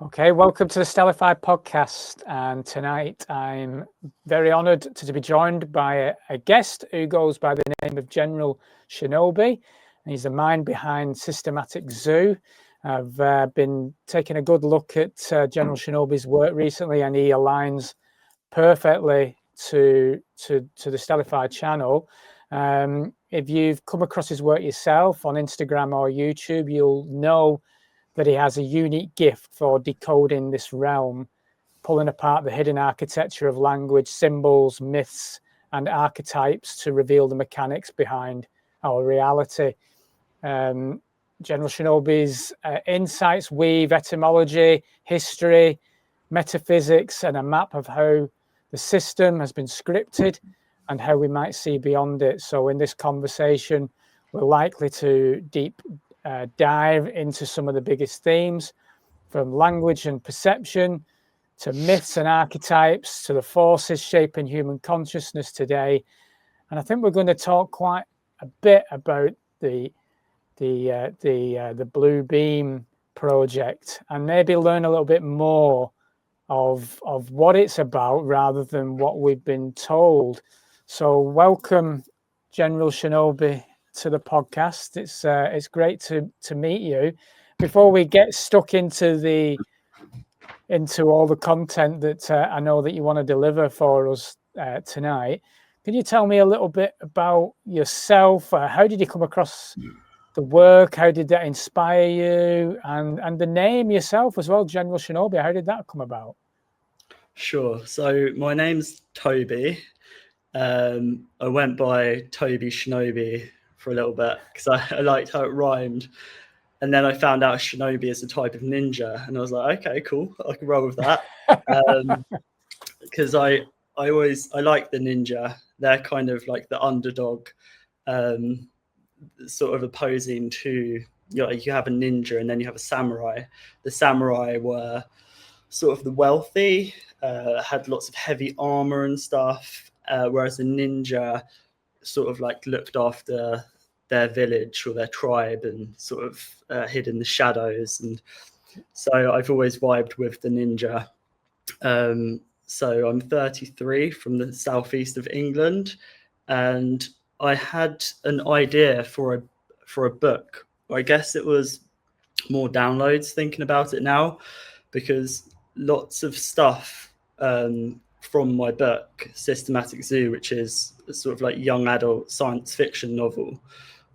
Okay, welcome to the Stellify podcast. And tonight I'm very honoured to be joined by a guest who goes by the name of General Shinobi. And he's the mind behind Systematic Zoo. I've been taking a good look at General Shinobi's work recently, and he aligns perfectly to the Stellify channel. If you've come across his work yourself on Instagram or YouTube, you'll know that he has a unique gift for decoding this realm, pulling apart the hidden architecture of language, symbols, myths, and archetypes to reveal the mechanics behind our reality. General Shinobi's insights weave etymology, history, metaphysics, and a map of how the system has been scripted and how we might see beyond it. So in this conversation, we're likely to dive into some of the biggest themes, from language and perception to myths and archetypes to the forces shaping human consciousness today. And I think we're going to talk quite a bit about the Blue Beam project and maybe learn a little bit more of what it's about rather than what we've been told. So welcome, General Shinobi, to the podcast. It's great to meet you. Before we get stuck into all the content that I know that you want to deliver for us tonight, can you tell me a little bit about yourself? How did you come across the work? How did that inspire you? And the name yourself as well, General Shinobi, how did that come about? Sure. So my name's Toby. I went by Toby Shinobi for a little bit because I liked how it rhymed. And then I found out Shinobi is a type of ninja. And I was like, okay, cool. I can roll with that. Because I like the ninja. They're kind of like the underdog, sort of opposing to, you have a ninja and then you have a samurai. The samurai were sort of the wealthy, had lots of heavy armor and stuff, whereas the ninja sort of like looked after their village or their tribe and sort of hid in the shadows. And so I've always vibed with the ninja. So I'm 33 from the southeast of England, and I had an idea for a book. I guess it was more downloads thinking about it now, because lots of stuff from my book, Systematic Zoo, which is a sort of like young adult science fiction novel,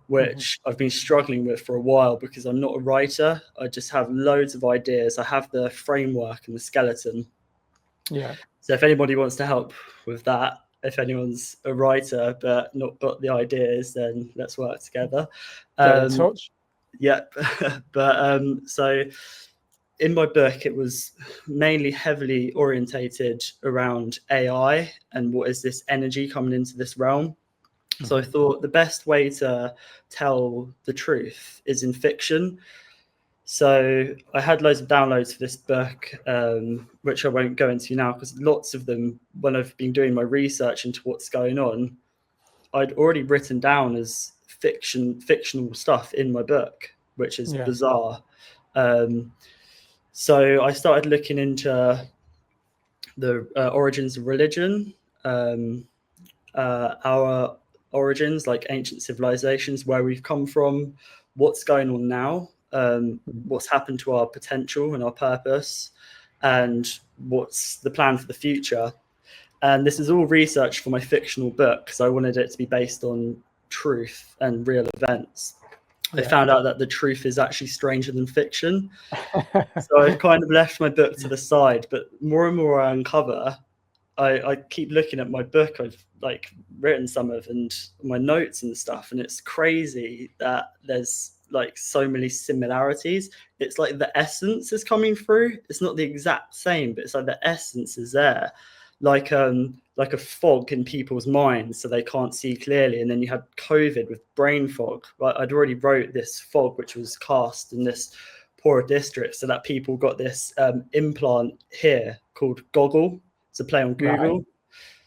which I've been struggling with for a while because I'm not a writer. I just have loads of ideas. I have the framework and the skeleton. Yeah. So if anybody wants to help with that, if anyone's a writer but not got the ideas, then let's work together. Get in touch. Yep. But so in my book, it was mainly heavily orientated around AI and what is this energy coming into this realm. So I thought the best way to tell the truth is in fiction. So I had loads of downloads for this book, which I won't go into now because lots of them, when I've been doing my research into what's going on, I'd already written down as fictional stuff in my book, which is bizarre. So I started looking into the origins of religion, our origins, like ancient civilizations, where we've come from, what's going on now, what's happened to our potential and our purpose, and what's the plan for the future. And this is all research for my fictional book because I wanted it to be based on truth and real events. I found out that the truth is actually stranger than fiction. So I've kind of left my book to the side, but more and more I uncover, I keep looking at my book. I've like written some of and my notes and stuff, and it's crazy that there's like so many similarities. It's like the essence is coming through. It's not the exact same, but it's like the essence is there. Like a fog in people's minds so they can't see clearly. And then you had COVID with brain fog. I'd already wrote this fog which was cast in this poorer district so that people got this implant here called Goggle. It's a play on Google.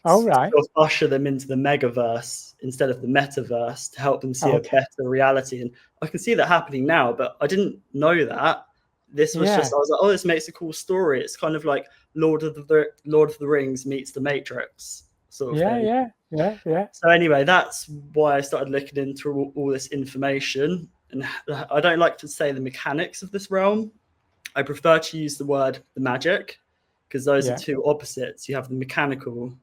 Right. To usher them into the megaverse instead of the metaverse to help them see a better reality. And I can see that happening now, but I didn't know that this was just, I was like, oh, this makes a cool story. It's kind of like Lord of the Rings meets the Matrix sort of thing. Yeah. So anyway, that's why I started looking into all this information. And I don't like to say the mechanics of this realm. I prefer to use the word the magic, because those are two opposites. You have the mechanical,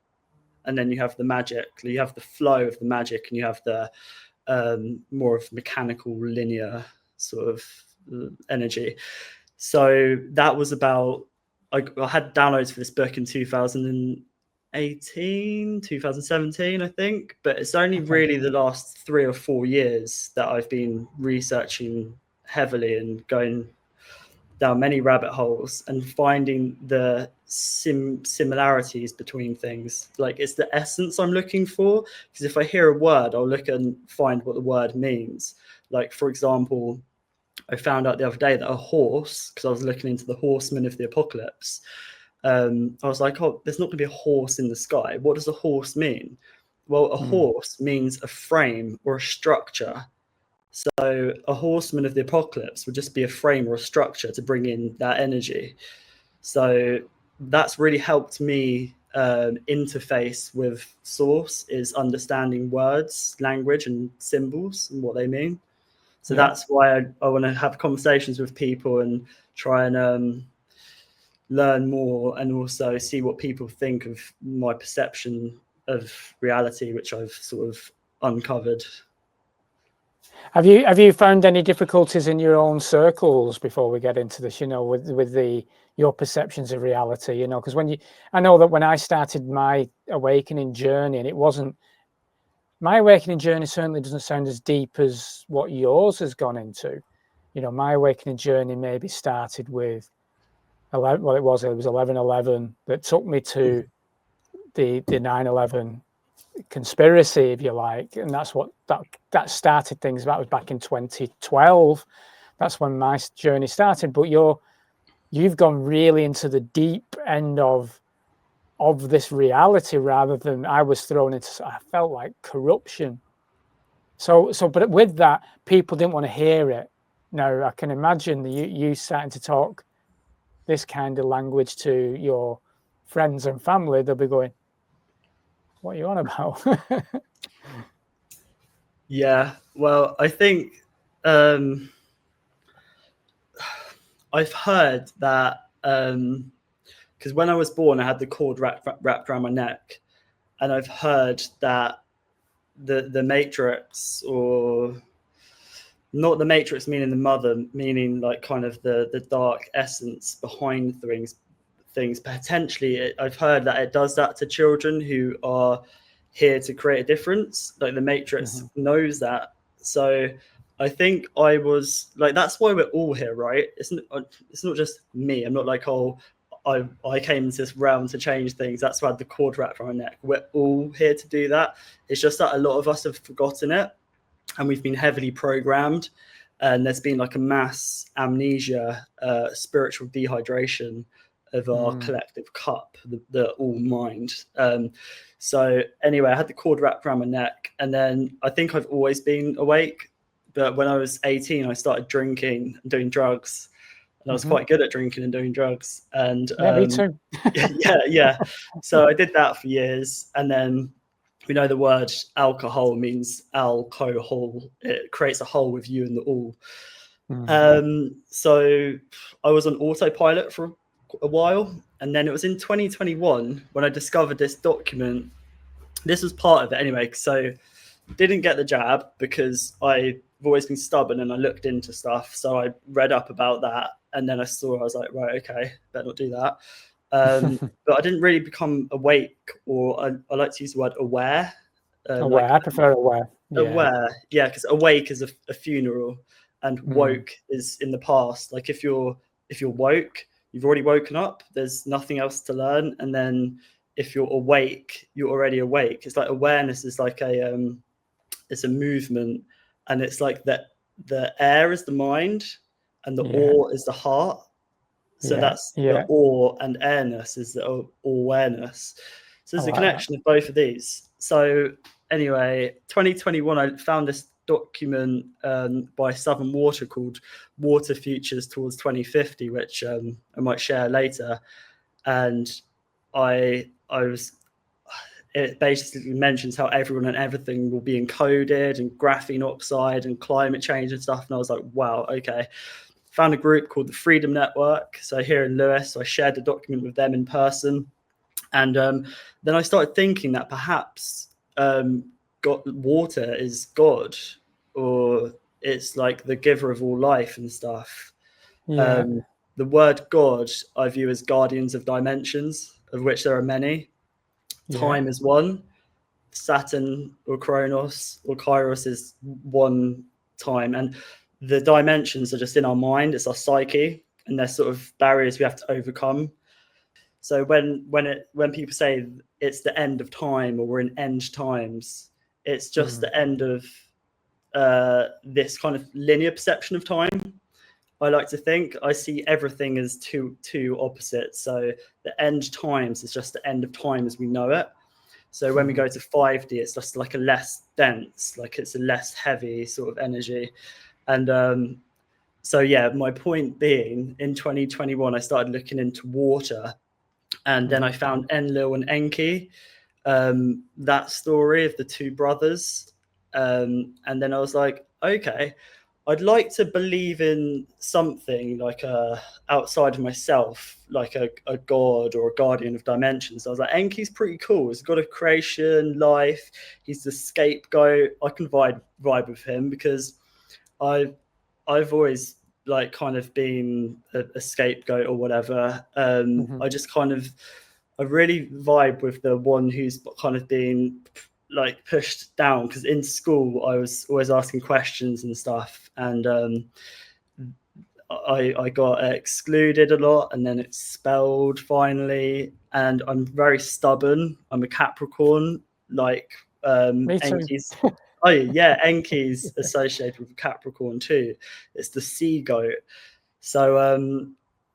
and then you have the magic. You have the flow of the magic, and you have the more of mechanical, linear sort of energy. So that was about, I had downloads for this book in 2018, 2017, I think, but it's only really the last 3 or 4 years that I've been researching heavily and going down many rabbit holes and finding the similarities between things. Like, it's the essence I'm looking for, because if I hear a word, I'll look and find what the word means. Like, for example, I found out the other day that a horse, because I was looking into the horsemen of the apocalypse, I was like, oh, there's not going to be a horse in the sky. What does a horse mean? Well, a horse means a frame or a structure. So a horseman of the apocalypse would just be a frame or a structure to bring in that energy. So that's really helped me interface with source, is understanding words, language, and symbols and what they mean. So that's why I want to have conversations with people and try and learn more, and also see what people think of my perception of reality, which I've sort of uncovered. Have you found any difficulties in your own circles before we get into this? With your perceptions of reality. Because I know that when I started my awakening journey, and it wasn't. My awakening journey certainly doesn't sound as deep as what yours has gone into. My awakening journey maybe started with 11. Well, it was 11/11 that took me to the 9/11 conspiracy, if you like, and that's what that started things. That was back in 2012. That's when my journey started. But you've gone really into the deep end of this reality, rather than I was thrown into. I felt like corruption. So, but with that, people didn't want to hear it. Now I can imagine you starting to talk this kind of language to your friends and family. They'll be going, "What are you on about?" Yeah, well, I think I've heard that because when I was born, I had the cord wrapped around my neck, and I've heard that the matrix, or not the matrix meaning the mother, meaning like kind of the dark essence behind things potentially, I've heard that it does that to children who are here to create a difference. Like, the matrix knows that. So I think I was like, that's why we're all here, right? It's not just me. I'm not like, oh, I came into this realm to change things. That's why I had the cord wrapped around my neck. We're all here to do that. It's just that a lot of us have forgotten it, and we've been heavily programmed, and there's been like a mass amnesia, spiritual dehydration of our collective cup, the all mind. So anyway, I had the cord wrapped around my neck, and then I think I've always been awake. But when I was 18, I started drinking and doing drugs, and I was quite good at drinking and doing drugs. And me too. yeah. So I did that for years, and then we know the word alcohol means alcohol. It creates a hole with you and the all. So I was on autopilot for a while, and then it was in 2021 when I discovered this document. This was part of it anyway. So didn't get the jab because I've always been stubborn, and I looked into stuff. So I read up about that, and then I was like, right, okay, better not do that. But I didn't really become awake, or I like to use the word aware. Aware. I prefer aware. Aware, yeah, because awake is a funeral, and woke is in the past. Like, if you're woke, you've already woken up. There's nothing else to learn. And then if you're awake, you're already awake. It's like awareness is like it's a movement, and it's like that the air is the mind, and the awe is the heart. So that's the awe, and airness is the awareness. So there's a connection of both of these. So anyway, 2021, I found this document by Southern Water called Water Futures Towards 2050, which I might share later. And it basically mentions how everyone and everything will be encoded, and graphene oxide and climate change and stuff. And I was like, wow, okay. Found a group called the Freedom Network. So here in Lewis, I shared the document with them in person. And then I started thinking that perhaps water is God, or it's like the giver of all life and stuff. Yeah. The word God I view as guardians of dimensions, of which there are many. Time is one. Saturn or Kronos or Kairos is one time, and the dimensions are just in our mind. It's our psyche, and they're sort of barriers we have to overcome. So when people say it's the end of time, or we're in end times, it's just the end of this kind of linear perception of time. I like to think I see everything as two opposites. So the end times is just the end of time as we know it. So when we go to 5D, it's just like a less dense, like it's a less heavy sort of energy. And so, yeah, my point being, in 2021, I started looking into water. And then I found Enlil and Enki, that story of the two brothers. And then I was like, okay, I'd like to believe in something like outside of myself, like a god or a guardian of dimensions. I was like, Enki's pretty cool. He's got a creation, life. He's the scapegoat. I can vibe with him because I've always like kind of been a scapegoat or whatever. I really vibe with the one who's kind of been like pushed down, because in school I was always asking questions and stuff, and I got excluded a lot and then expelled finally. And I'm very stubborn. I'm a Capricorn, like Me too. Enki's. Oh yeah, Enki's associated with Capricorn too. It's the sea goat. So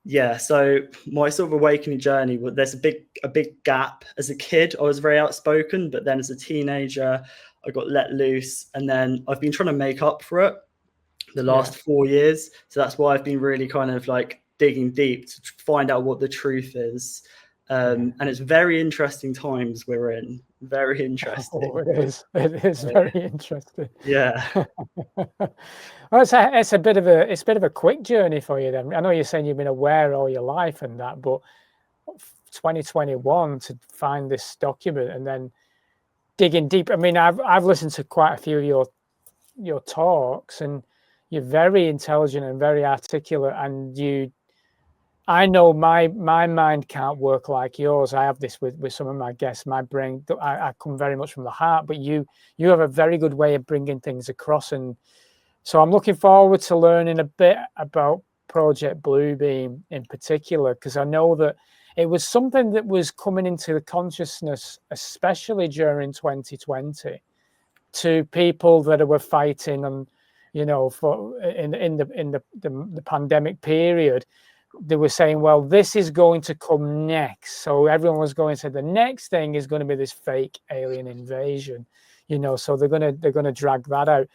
yeah, so my sort of awakening journey, there's a big gap. As a kid, I was very outspoken, but then as a teenager, I got let loose, and then I've been trying to make up for it the last 4 years. So that's why I've been really kind of like digging deep to find out what the truth is. And it's very interesting times we're in. Very interesting. Oh, it is. It is very interesting. Yeah. Well, it's a bit of a quick journey for you then. I know you're saying you've been aware all your life and that, but 2021 to find this document and then digging deep. I mean, I've listened to quite a few of your talks, and you're very intelligent and very articulate, and I know my mind can't work like yours. I have this with some of my guests. My brain, I come very much from the heart, but you have a very good way of bringing things across. And so I'm looking forward to learning a bit about Project Bluebeam in particular, because I know that it was something that was coming into the consciousness, especially during 2020, to people that were fighting and, for in the pandemic period. They were saying, well, this is going to come next. So everyone was going to say the next thing is going to be this fake alien invasion, so they're going to drag that out.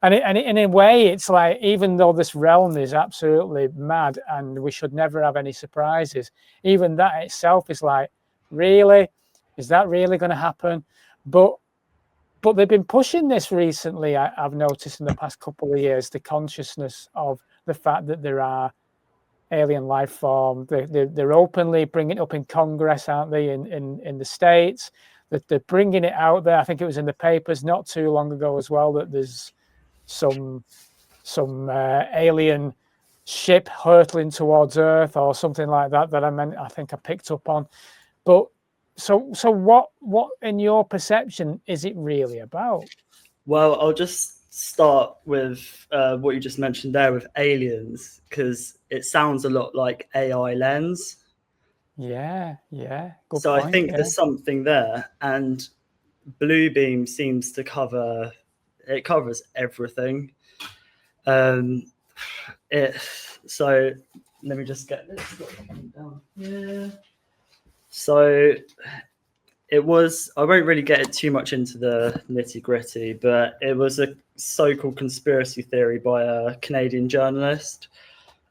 And in a way, it's like, even though this realm is absolutely mad and we should never have any surprises, even that itself is like, really? Is that really going to happen? But they've been pushing this recently, I've noticed in the past couple of years, the consciousness of the fact that there are alien life form. They're openly bringing it up in Congress, aren't they, in the States, that they're bringing it out there. I think it was in the papers not too long ago as well, that there's some alien ship hurtling towards Earth or something like that I think I picked up on. But so what in your perception is it really about? Well, I'll just start with what you just mentioned there with aliens, because it sounds a lot like AI lens. Yeah, good so point. I think there's something there, and Bluebeam seems to covers everything. So let me just get this down. Yeah. So it was, I won't really get it too much into the nitty gritty, but it was a so-called conspiracy theory by a Canadian journalist.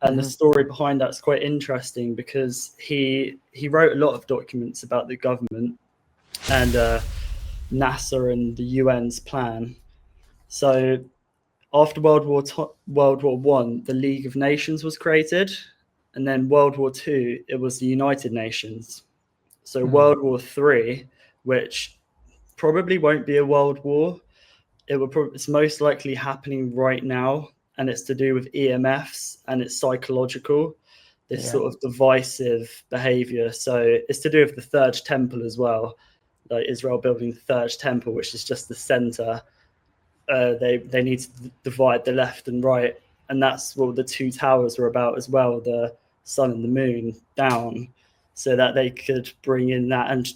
And the story behind that's quite interesting because he wrote a lot of documents about the government and NASA and the UN's plan. So after World War One, the League of Nations was created, and then World War Two, it was the United Nations. So World War Three, which probably won't be a world war, it's most likely happening right now, and it's to do with EMFs and it's psychological, this sort of divisive behavior. So it's to do with the third temple as well, like Israel building the third temple, which is just the center. They need to divide the left and right, and that's what the two towers were about as well, the sun and the moon down, so that they could bring in that. And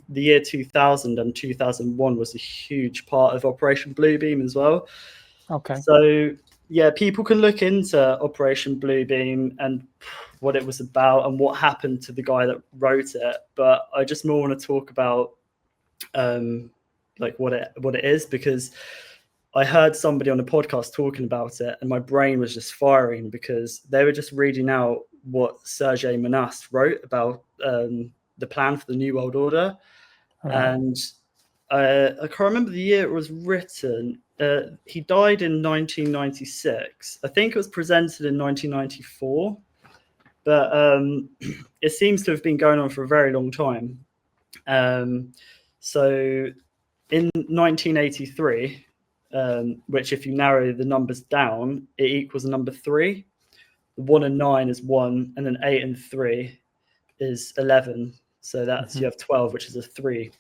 the year 2000 and 2001 was a huge part of Operation Bluebeam as well. Okay. So yeah, people can look into Operation Bluebeam and what it was about and what happened to the guy that wrote it. But I just more want to talk about like what it is, because I heard somebody on a podcast talking about it and my brain was just firing because they were just reading out what Sergei Manas wrote about the plan for the New World Order. And I can't remember the year it was written. He died in 1996. I think it was presented in 1994, but it seems to have been going on for a very long time. So in 1983, which if you narrow the numbers down, it equals a number 3. 1 and 9 is 1, and then 8 and 3 is 11. So that's you have 12, which is a 3.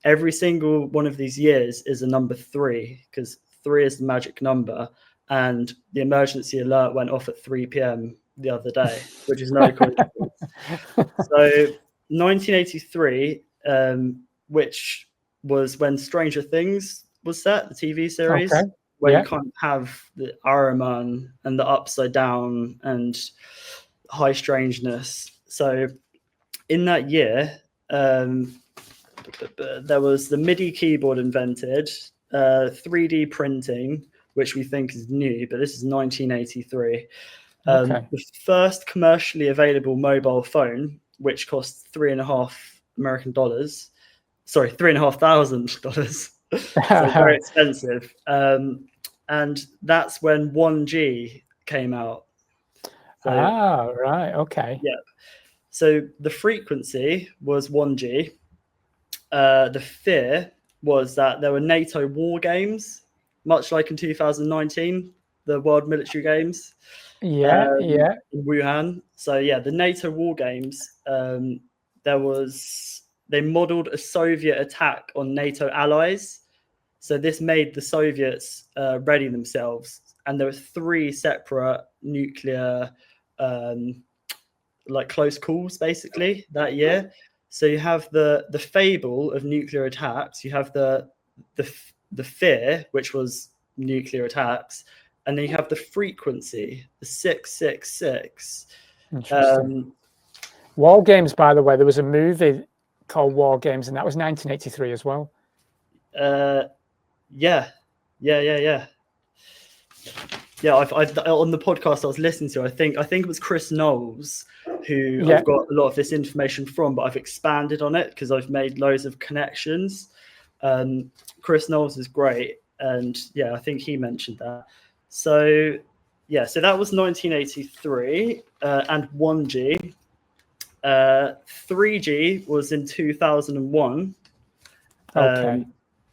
Every single one of these years is a number 3 because 3 is the magic number. And the emergency alert went off at 3 p.m. the other day, which is no coincidence. So 1983, which was when Stranger Things was set, the TV series. Okay. Where you kind of have the Ahriman and the Upside Down and High Strangeness. So in that year, there was the MIDI keyboard invented, 3D printing, which we think is new, but this is 1983. The first commercially available mobile phone, which cost $3,500. Sorry, $3,500. So very expensive. And that's when 1G came out. So, right. Okay. Yeah. So the frequency was 1G. The fear was that there were NATO war games, much like in 2019, the World Military Games. In Wuhan. So yeah, the NATO war games, they modeled a Soviet attack on NATO allies. So this made the Soviets ready themselves. And there were 3 separate nuclear like close calls basically that year. So you have the fable of nuclear attacks, you have the fear, which was nuclear attacks, and then you have the frequency, the 666. Interesting. War Games, by the way, there was a movie called War Games, and that was 1983 as well. Yeah. I've on the podcast I was listening to, I think it was Chris Knowles who I've got a lot of this information from, but I've expanded on it because I've made loads of connections. Chris Knowles is great, and I think he mentioned that. So so that was 1983, and 1G. 3G was in 2001.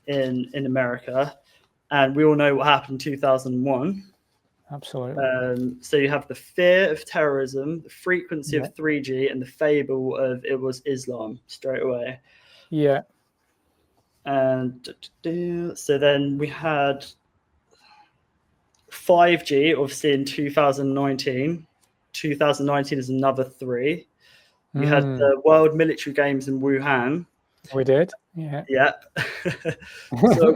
In America, and we all know what happened in 2001. Absolutely. So you have the fear of terrorism, the frequency of 3G, and the fable of it was Islam straight away. Yeah. And so then we had 5G, obviously in 2019. 2019 is another 3. You had the World Military Games in Wuhan. We did, yeah. So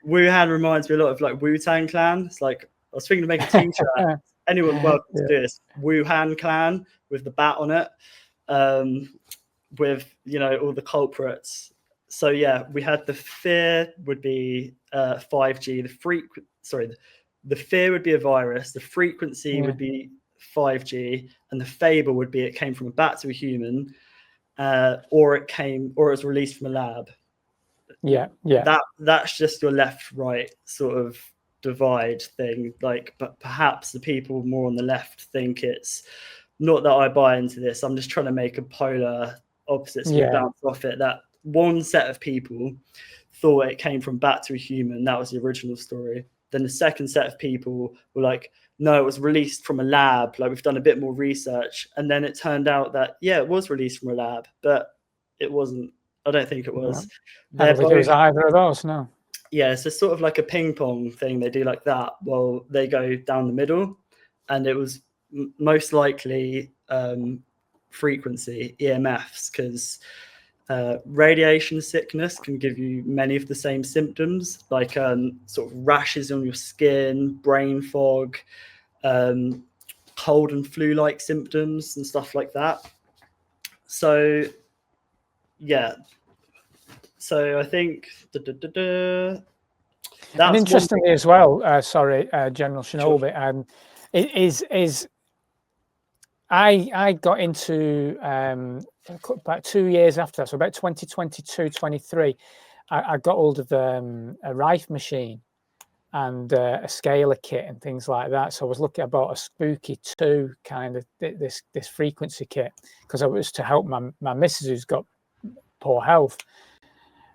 Wuhan reminds me a lot of like Wu-Tang Clan. It's like, I was thinking to make a t-shirt. Anyone welcome to do this. Wuhan Clan with the bat on it, with all the culprits. So yeah, we had the fear would be 5G. The fear would be a virus. The frequency would be 5G, and the fable would be it came from a bat to a human, or it was released from a lab. Yeah. That's just your left-right sort of divide thing. Like, but perhaps the people more on the left think it's not that I buy into this. I'm just trying to make a polar opposite, so we bounce off it. That one set of people thought it came from bat to a human. That was the original story. Then the second set of people were like, no, it was released from a lab. Like, we've done a bit more research. And then it turned out that, yeah, it was released from a lab, but it wasn't. I don't think it was. I don't think it was either of those, no. Yeah, so sort of like a ping pong thing. They do like that. Well, they go down the middle. And it was most likely frequency, EMFs, because radiation sickness can give you many of the same symptoms, like sort of rashes on your skin, brain fog, cold and flu-like symptoms and stuff like that. So yeah, so I think that's, and interestingly as well, General Shinobi, I got into about 2 years after that, so about 2022, 23, I got hold of a Rife machine and a scalar kit and things like that. So I was looking about a Spooky 2 kind of this frequency kit, because I was to help my missus who's got poor health.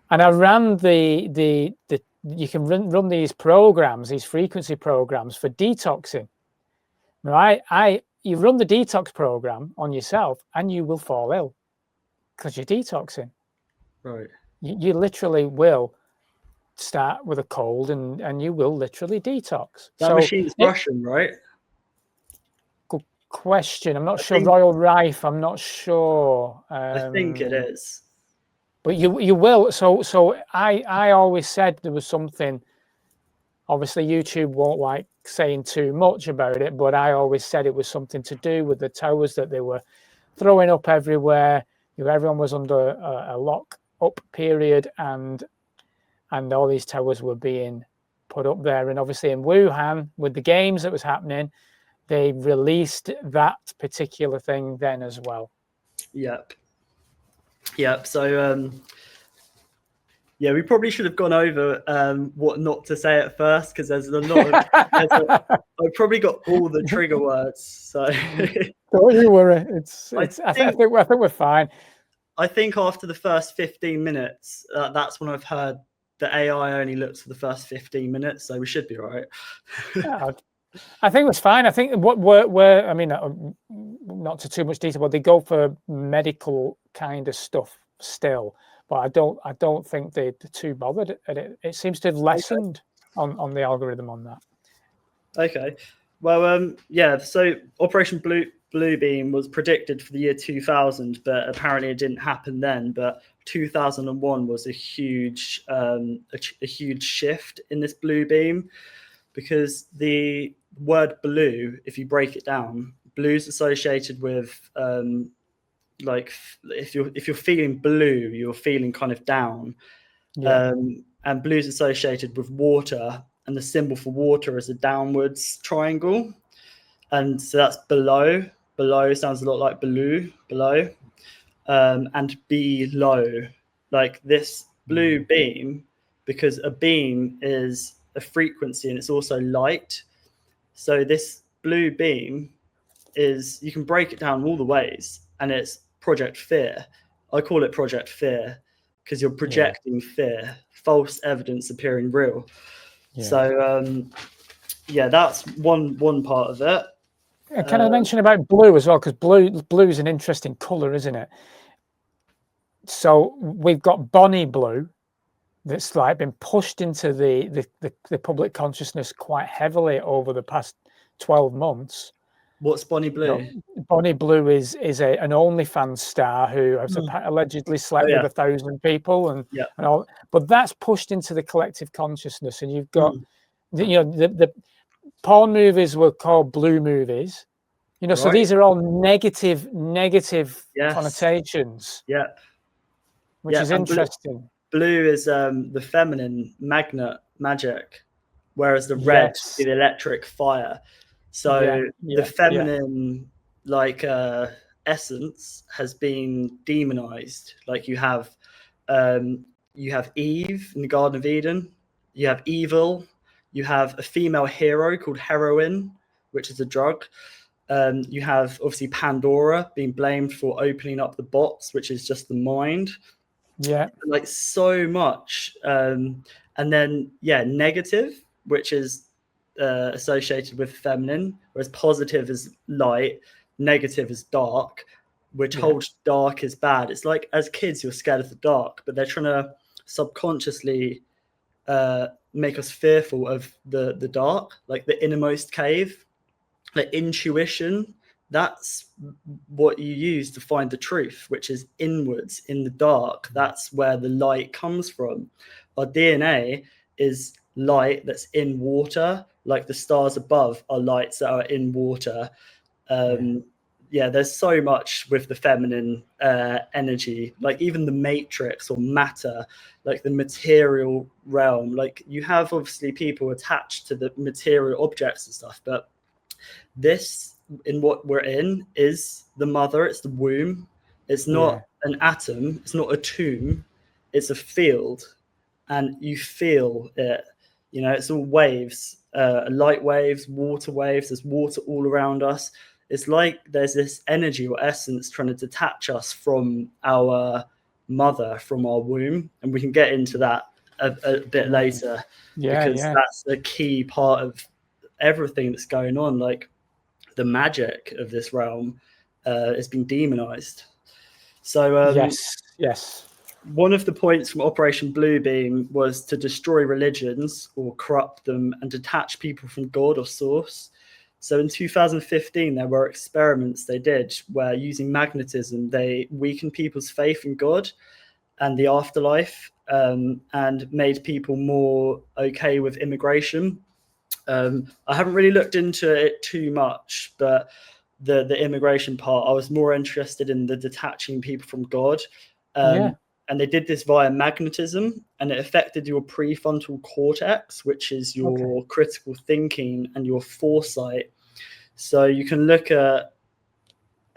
And I ran you can run these programs, these frequency programs for detoxing. Now, you run the detox program on yourself and you will fall ill because you're detoxing. Right. You literally will start with a cold and you will literally detox. That machine's Russian, right? Good question. I'm not sure. Royal Rife, I'm not sure. I think it is. But you will. So I always said there was something. Obviously, YouTube won't like saying too much about it, but I always said it was something to do with the towers that they were throwing up everywhere. Everyone was under a lock-up period, and all these towers were being put up there. And obviously in Wuhan, with the games that was happening, they released that particular thing then as well. Yep. So yeah, we probably should have gone over what not to say at first, because there's a lot of I've probably got all the trigger words. So don't you worry. I think we're fine. I think after the first 15 minutes, that's when I've heard the AI only looks for the first 15 minutes, so we should be all right. Yeah, I think it was fine. I think where I mean, not to too much detail, but they go for medical kind of stuff still. But I don't think they're too bothered at it. It seems to have lessened on the algorithm on that. Okay. Well, yeah. So Operation Bluebeam was predicted for the year 2000, but apparently it didn't happen then. But 2001 was a huge shift in this blue beam, because the word blue, if you break it down, blue is associated with like if you're feeling blue, you're feeling kind of down. Yeah. And blue is associated with water, and the symbol for water is a downwards triangle, and so that's below sounds a lot like below, and below, like this blue beam, because a beam is a frequency and it's also light. So this blue beam is, you can break it down all the ways, and it's Project Fear. I call it Project Fear because you're projecting fear, false evidence appearing real. Yeah. So yeah, that's one part of it. Can I mention about blue as well? Because blue is an interesting color, isn't it? So we've got Bonnie blue that's like been pushed into the public consciousness quite heavily over the past 12 months. What's Bonnie Blue? Bonnie Blue is an OnlyFans star who has allegedly slept with 1,000 people and all, but that's pushed into the collective consciousness. And you've got the porn movies were called blue movies, so these are all negative connotations. Yeah, which is interesting. blue is the feminine magic, whereas the red Yes. is the electric fire. So the feminine essence has been demonized. Like you have Eve in the Garden of Eden, you have evil, you have a female hero called heroin, which is a drug. You have obviously Pandora being blamed for opening up the box, which is just the mind. Yeah. Like so much. And then negative, which is associated with feminine, whereas positive is light, negative is dark. We're told dark is bad. It's like as kids you're scared of the dark, but they're trying to subconsciously make us fearful of the dark, like the innermost cave. Like intuition, that's what you use to find the truth, which is inwards in the dark. That's where the light comes from. Our DNA is light that's in water, like the stars above are lights that are in water. There's so much with the feminine energy, like even the matrix or matter, like the material realm. Like you have obviously people attached to the material objects and stuff, but this in what we're in is the mother, it's the womb. It's not an atom, it's not a tomb, it's a field, and you feel it. You know, it's all waves, light waves, water waves. There's water all around us. It's like there's this energy or essence trying to detach us from our mother, from our womb, and we can get into that a bit later, because that's a key part of everything that's going on. Like the magic of this realm has been demonized. So yes. One of the points from Operation Bluebeam was to destroy religions or corrupt them and detach people from God or source. So in 2015, there were experiments they did where using magnetism, they weakened people's faith in God and the afterlife, and made people more okay with immigration. I haven't really looked into it too much, but the immigration part, I was more interested in the detaching people from God. And they did this via magnetism, and it affected your prefrontal cortex, which is your critical thinking and your foresight. So you can look at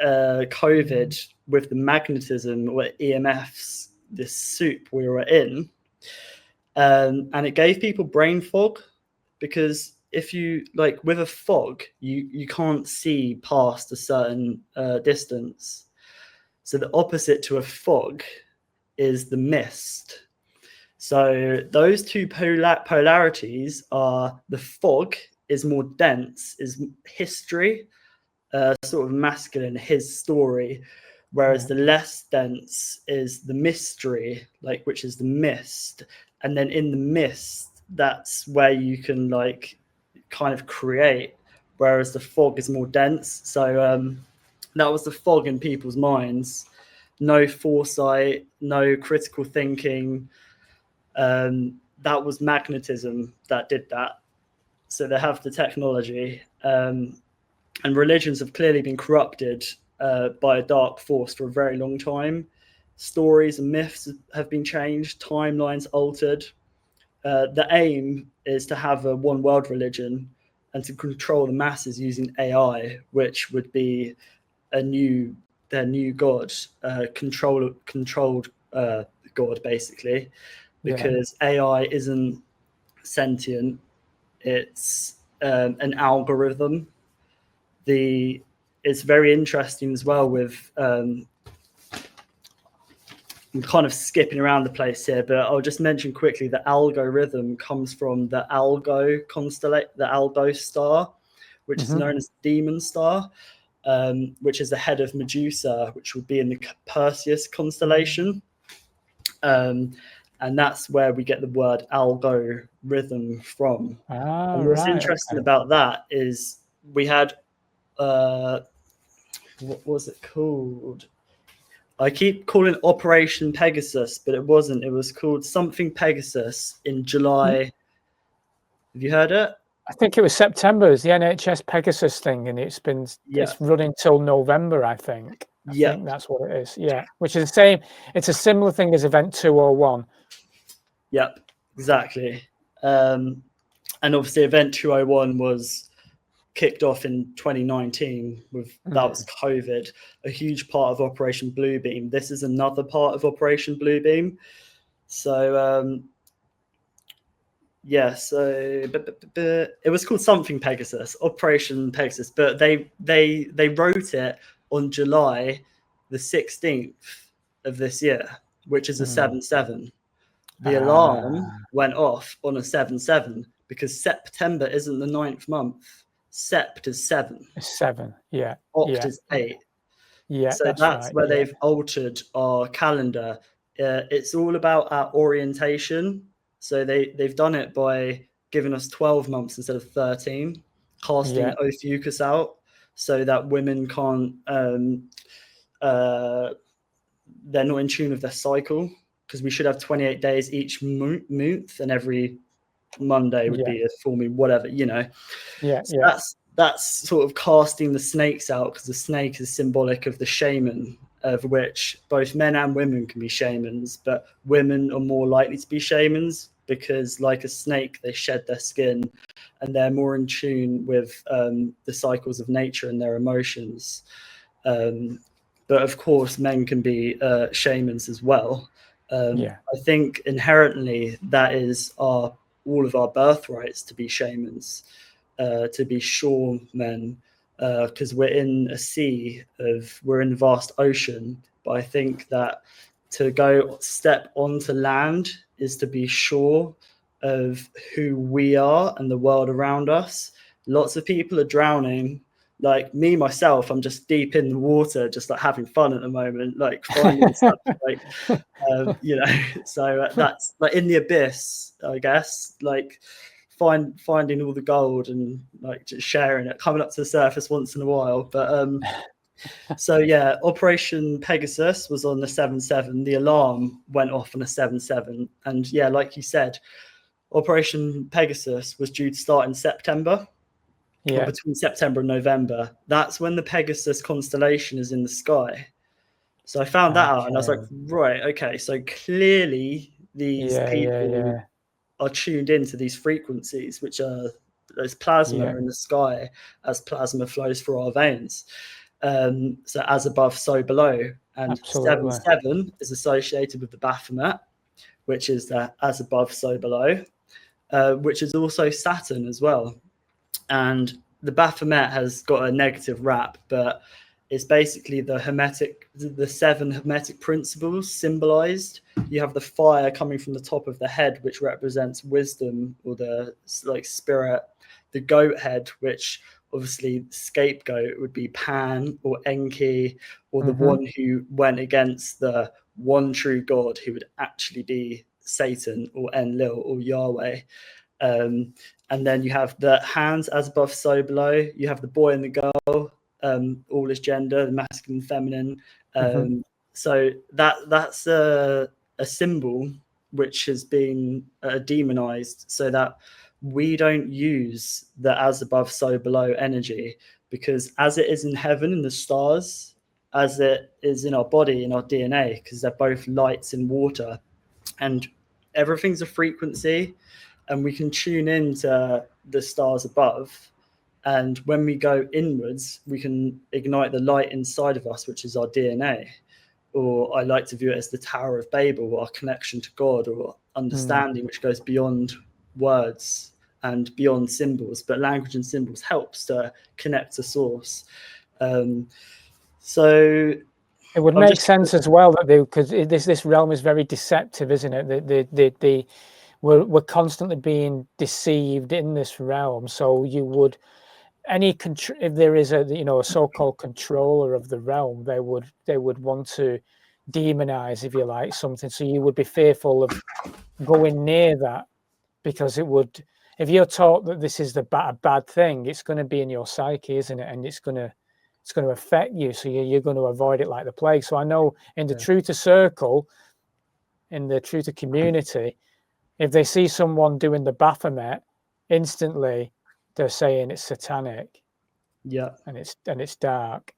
COVID with the magnetism or EMFs, this soup we were in, and it gave people brain fog, because if you like with a fog, you can't see past a certain distance. So the opposite to a fog is the mist. So those two polarities are, the fog is more dense, is history, sort of masculine, his story, whereas the less dense is the mystery, like, which is the mist. And then in the mist, that's where you can like kind of create, whereas the fog is more dense. So that was the fog in people's minds. No foresight, no critical thinking. That was magnetism that did that. So they have the technology, and religions have clearly been corrupted by a dark force for a very long time. Stories and myths have been changed, timelines altered. The aim is to have a one world religion and to control the masses using AI, which would be their new god, controlled god, basically, because AI isn't sentient, it's an algorithm. It's very interesting as well with I'm kind of skipping around the place here, but I'll just mention quickly the algorithm comes from the Algo the Algo star, which is known as Demon Star, which is the head of Medusa, which would be in the Perseus constellation. And that's where we get the word algorithm from. And what's interesting about that is we had, what was it called? I keep calling it Operation Pegasus, but it wasn't. It was called something Pegasus in July. Have you heard it? I think it was September. It was the NHS Pegasus thing, and it's running till November, I think. I think that's what it is. Yeah, which is the same. It's a similar thing as Event 201, Yep, exactly. And obviously Event 201 was kicked off in 2019 with that was COVID, a huge part of Operation Bluebeam. This is another part of Operation Bluebeam. So yeah, so it was called something Pegasus, Operation Pegasus, but they wrote it on July the 16th of this year, which is a 7/7. The alarm went off on a 7/7 because September isn't the 9th month. Sept is 7. 7. Yeah. Oct is 8. Yeah, So that's right. where they've altered our calendar. It's all about our orientation. So they've done it by giving us 12 months instead of 13, casting Ophiuchus out so that women can't, they're not in tune with their cycle, because we should have 28 days each month, and every Monday would be a full moon, whatever, you know. So that's sort of casting the snakes out, because the snake is symbolic of the shaman, of which both men and women can be shamans, but women are more likely to be shamans because, like a snake, they shed their skin and they're more in tune with the cycles of nature and their emotions. But of course, men can be shamans as well. I think inherently that is all of our birthrights to be shamans, to be shore men, because we're in a sea we're in a vast ocean. But I think that to go step onto land is to be sure of who we are and the world around us. Lots of people are drowning. Like me myself, I'm just deep in the water, just like having fun at the moment, like finding stuff, like you know. So that's like in the abyss, I guess, like finding all the gold and like just sharing it, coming up to the surface once in a while. But so yeah, Operation Pegasus was on the 7/7. The alarm went off on a 7/7, and yeah, like you said, Operation Pegasus was due to start in September. Or between September and November. That's when the Pegasus constellation is in the sky. So I found that out, and I was like, right, okay, so clearly these people are tuned into these frequencies, which are there's plasma in the sky as plasma flows through our veins. So as above, so below. And 7/7 is associated with the Baphomet, which is the as above, so below, which is also Saturn as well. And the Baphomet has got a negative rap, but it's basically the 7 hermetic principles symbolized. You have the fire coming from the top of the head, which represents wisdom, or the like spirit. The goat head, which obviously scapegoat would be Pan or Enki, or the one who went against the one true God, who would actually be Satan or Enlil or Yahweh. And then you have the hands as above, so below. You have the boy and the girl, all is gender, the masculine, feminine. So that's a symbol which has been demonized, so that we don't use the as above, so below energy, because as it is in heaven in the stars, as it is in our body, in our DNA, because they're both lights in water, and everything's a frequency, and we can tune into the stars above. And when we go inwards, we can ignite the light inside of us, which is our DNA. Or I like to view it as the Tower of Babel, our connection to God, or understanding, which goes beyond words and beyond symbols. But language and symbols helps to connect to source. So it would make sense as well that because this realm is very deceptive, isn't it? We're constantly being deceived in this realm. So you would if there is a so-called controller of the realm, they would want to demonize, if you like, something. So you would be fearful of going near that, because it would, if you're taught that this is a bad thing, it's going to be in your psyche, isn't it? And it's going to affect you. So you're going to avoid it like the plague. So I know in the True to Circle, in the True to community, if they see someone doing the Baphomet, instantly they're saying it's satanic. Yeah. And it's dark.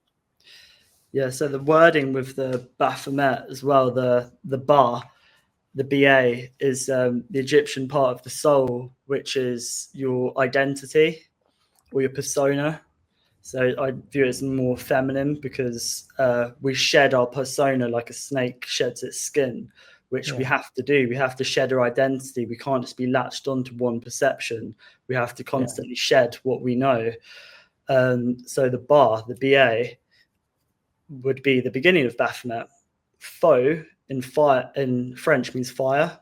Yeah, so the wording with the Baphomet as well, the bar, the BA is the Egyptian part of the soul, which is your identity or your persona. So I view it as more feminine because we shed our persona like a snake sheds its skin, which we have to do. We have to shed our identity. We can't just be latched onto one perception. We have to constantly shed what we know. So the BA, would be the beginning of Baphomet. Faux in French means fire,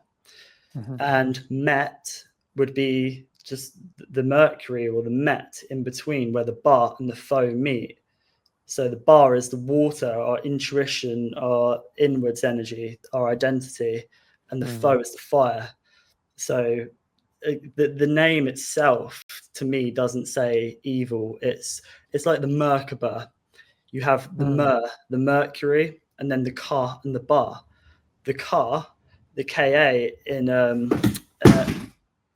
and Met would be just the Mercury or the Met in between where the bar and the faux meet. So the bar is the water, our intuition, our inwards energy, our identity, and the faux is the fire. So the name itself to me doesn't say evil. It's like the Merkaba. You have the the Mercury, and then the Ka and the Ba. The Ka, the Ka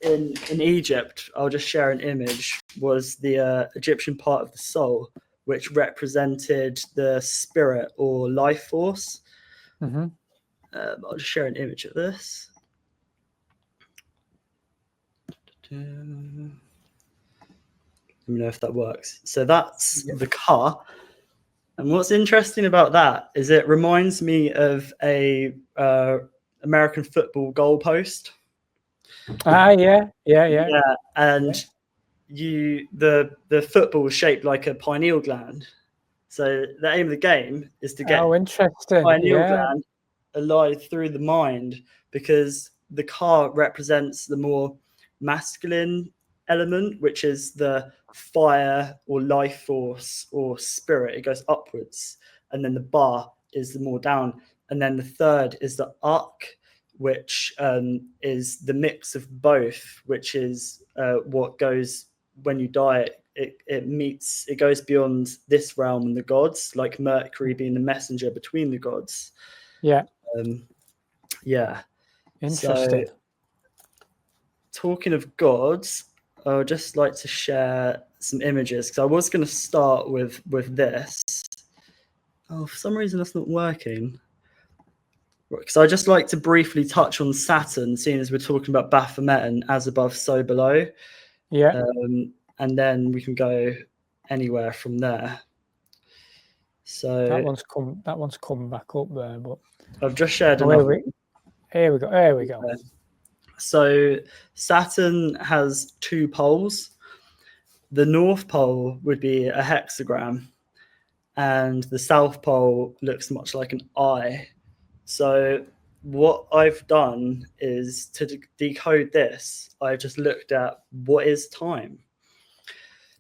in Egypt, I'll just share an image, was the Egyptian part of the soul, which represented the spirit or life force. I'll just share an image of this. Let me know if that works. So that's the Ka. And what's interesting about that is it reminds me of a American football goalpost. Yeah. And the football is shaped like a pineal gland. So the aim of the game is to get interesting. pineal gland alive through the mind, because the car represents the more masculine element, which is the fire or life force or spirit. It goes upwards, and then the bar is the more down, and then the third is the arc, which is the mix of both, which is what goes when you die. It goes beyond this realm and the gods, like Mercury being the messenger between the gods. Interesting. So, talking of gods, I would just like to share some images, because I was going to start with this. Oh, for some reason that's not working. Because I just like to briefly touch on Saturn, seeing as we're talking about Baphomet and as above, so below. And then we can go anywhere from there. So that one's come back up there, but I've just shared another. Here we go. So Saturn has two poles. The North Pole would be a hexagram, and the South Pole looks much like an eye. So what I've done is to decode this, I've just looked at what is time.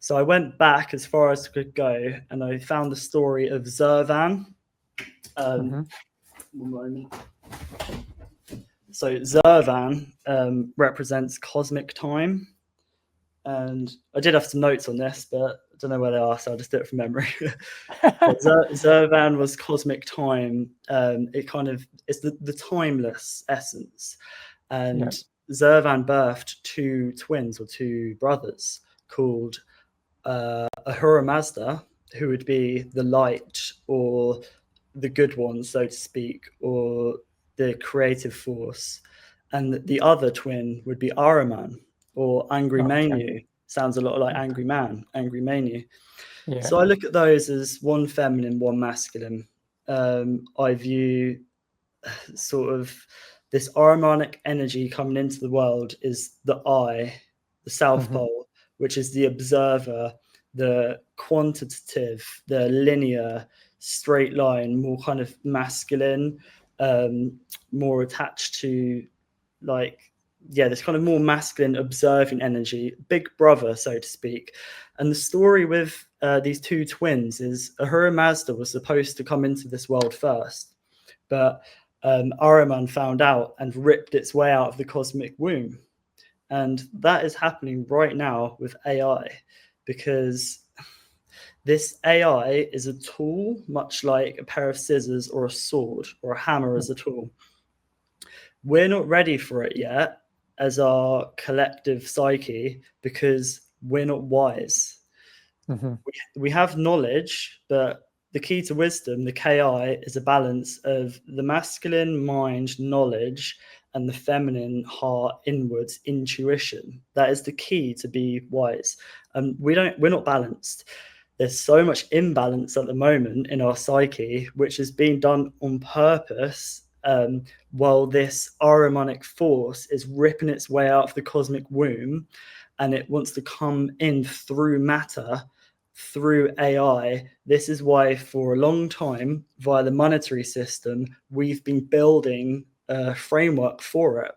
So I went back as far as I could go, and I found the story of Zervan. One moment. So Zervan represents cosmic time. And I did have some notes on this, but I don't know where they are, so I'll just do it from memory. Zervan was cosmic time. It kind of is the timeless essence. And Zervan birthed two twins, or two brothers, called Ahura Mazda, who would be the light or the good one, so to speak, or the creative force. And the other twin would be Ahriman, or Angry Manu. Sounds a lot like Angry Man, Angry Manu. So I look at those as one feminine, one masculine. I view sort of this Ahrimanic energy coming into the world is the eye, the South Pole, which is the observer, the quantitative, the linear, straight line, more kind of masculine, more attached to this kind of more masculine observing energy, big brother, so to speak. And the story with these two twins is Ahura Mazda was supposed to come into this world first, but Ahriman found out and ripped its way out of the cosmic womb. And that is happening right now with AI, because this AI is a tool, much like a pair of scissors or a sword or a hammer as a tool. We're not ready for it yet as our collective psyche, because we're not wise. We have knowledge, but the key to wisdom, the KI, is a balance of the masculine mind knowledge and the feminine heart inwards intuition. That is the key to be wise. And we're not balanced. There's so much imbalance at the moment in our psyche, which is being done on purpose, while this Ahrimanic force is ripping its way out of the cosmic womb, and it wants to come in through matter, through AI. This is why for a long time, via the monetary system, we've been building a framework for it.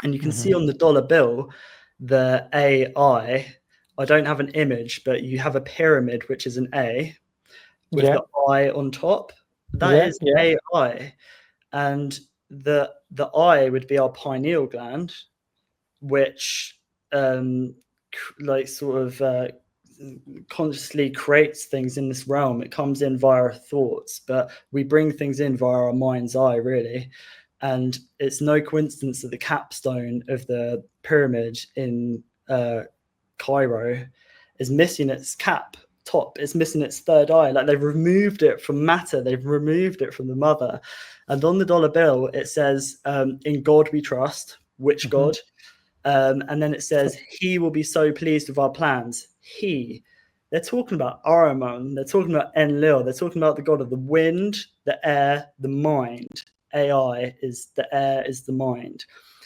And you can see on the dollar bill, the AI, I don't have an image, but you have a pyramid, which is an A with the I on top. That is AI. And the eye would be our pineal gland, which consciously creates things in this realm. It comes in via our thoughts, but we bring things in via our mind's eye, really. And it's no coincidence that the capstone of the pyramid in Cairo is missing its top. It's missing its third eye. Like, they've removed it from matter. They've removed it from the mother. And on the dollar bill, it says, in God we trust. Which God? And then it says, he will be so pleased with our plans. They're talking about Ahriman. They're talking about Enlil. They're talking about the god of the wind, the air, the mind. AI is the air, is the mind.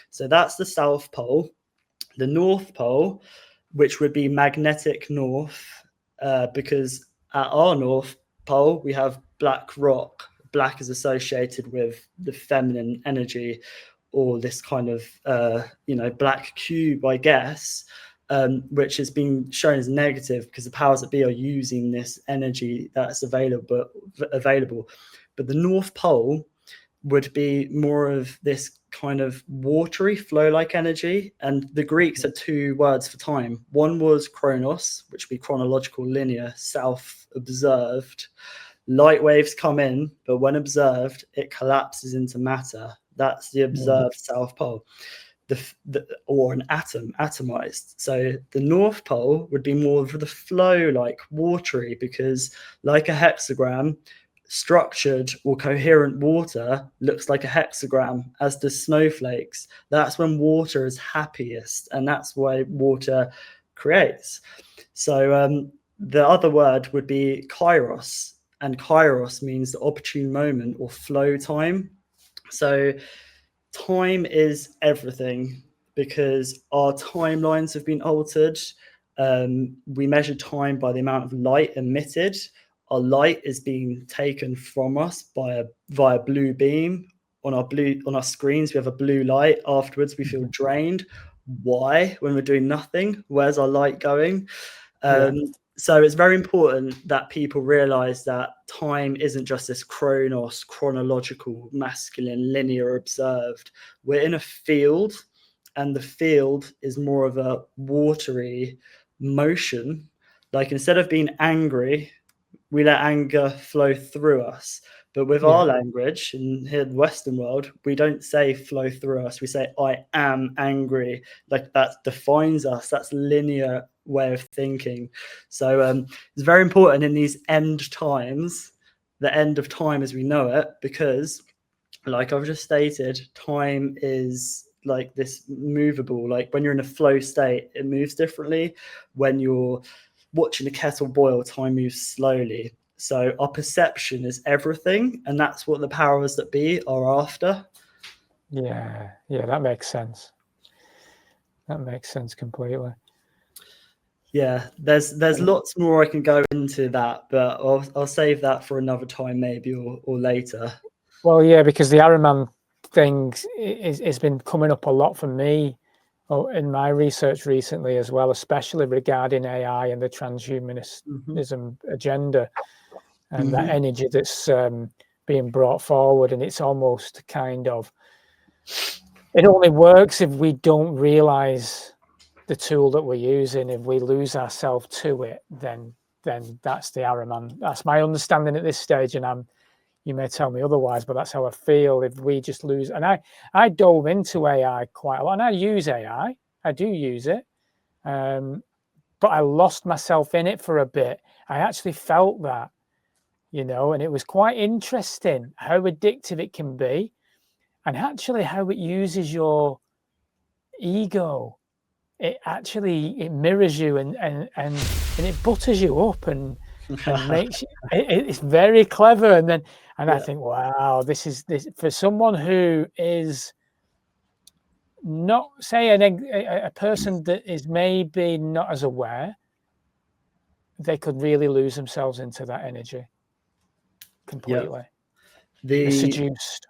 So that's the South Pole. The North Pole, which would be magnetic north, because at our North Pole, we have black rock. Black is associated with the feminine energy, or this kind of, black cube, I guess, which has been shown as negative because the powers that be are using this energy that's available. But the North Pole would be more of this kind of watery flow-like energy. And the Greeks had two words for time. One was chronos, which would be chronological, linear, self-observed. Light waves come in, but when observed, it collapses into matter. That's the observed South Pole. Or an atom, atomized. So the North Pole would be more of the flow, like watery, because like a hexagram, structured or coherent water looks like a hexagram, as does snowflakes. That's when water is happiest, and that's why water creates. So the other word would be kairos, and kairos means the opportune moment or flow time. So time is everything, because our timelines have been altered. We measure time by the amount of light emitted. Our light is being taken from us via blue beam. On our screens, we have a blue light. Afterwards, we feel drained. Why? When we're doing nothing, where's our light going? So it's very important that people realize that time isn't just this chronos, chronological, masculine, linear, observed. We're in a field, and the field is more of a watery motion. Like, instead of being angry, we let anger flow through us. But with our language, and here in the Western world, we don't say flow through us. We say, I am angry. Like, that defines us. That's linear way of thinking. So it's very important in these end times, the end of time as we know it, because, like I've just stated, time is like this movable. Like, when you're in a flow state, it moves differently. When you're watching a kettle boil, time moves slowly. So our perception is everything, and that's what the powers that be are after. Yeah, that makes sense. That makes sense completely. Yeah, there's lots more I can go into that, but I'll save that for another time, maybe, or later. Well, yeah, because the Ahriman thing has been coming up a lot for me in my research recently as well, especially regarding AI and the transhumanism agenda, and that energy that's being brought forward. And it's almost kind of, it only works if we don't realize the tool that we're using. If we lose ourselves to it, then that's the Ahriman. That's my understanding at this stage, and you may tell me otherwise, but that's how I feel. If we just lose, and I dove into AI quite a lot, and I use AI. I do use it, but I lost myself in it for a bit. I actually felt that, and it was quite interesting how addictive it can be. and actually how it uses your ego. It actually, it mirrors you and it butters you up and makes you, it's very clever. And then I think, wow, this for someone who is not, say, a person that is maybe not as aware, they could really lose themselves into that energy completely. They're seduced.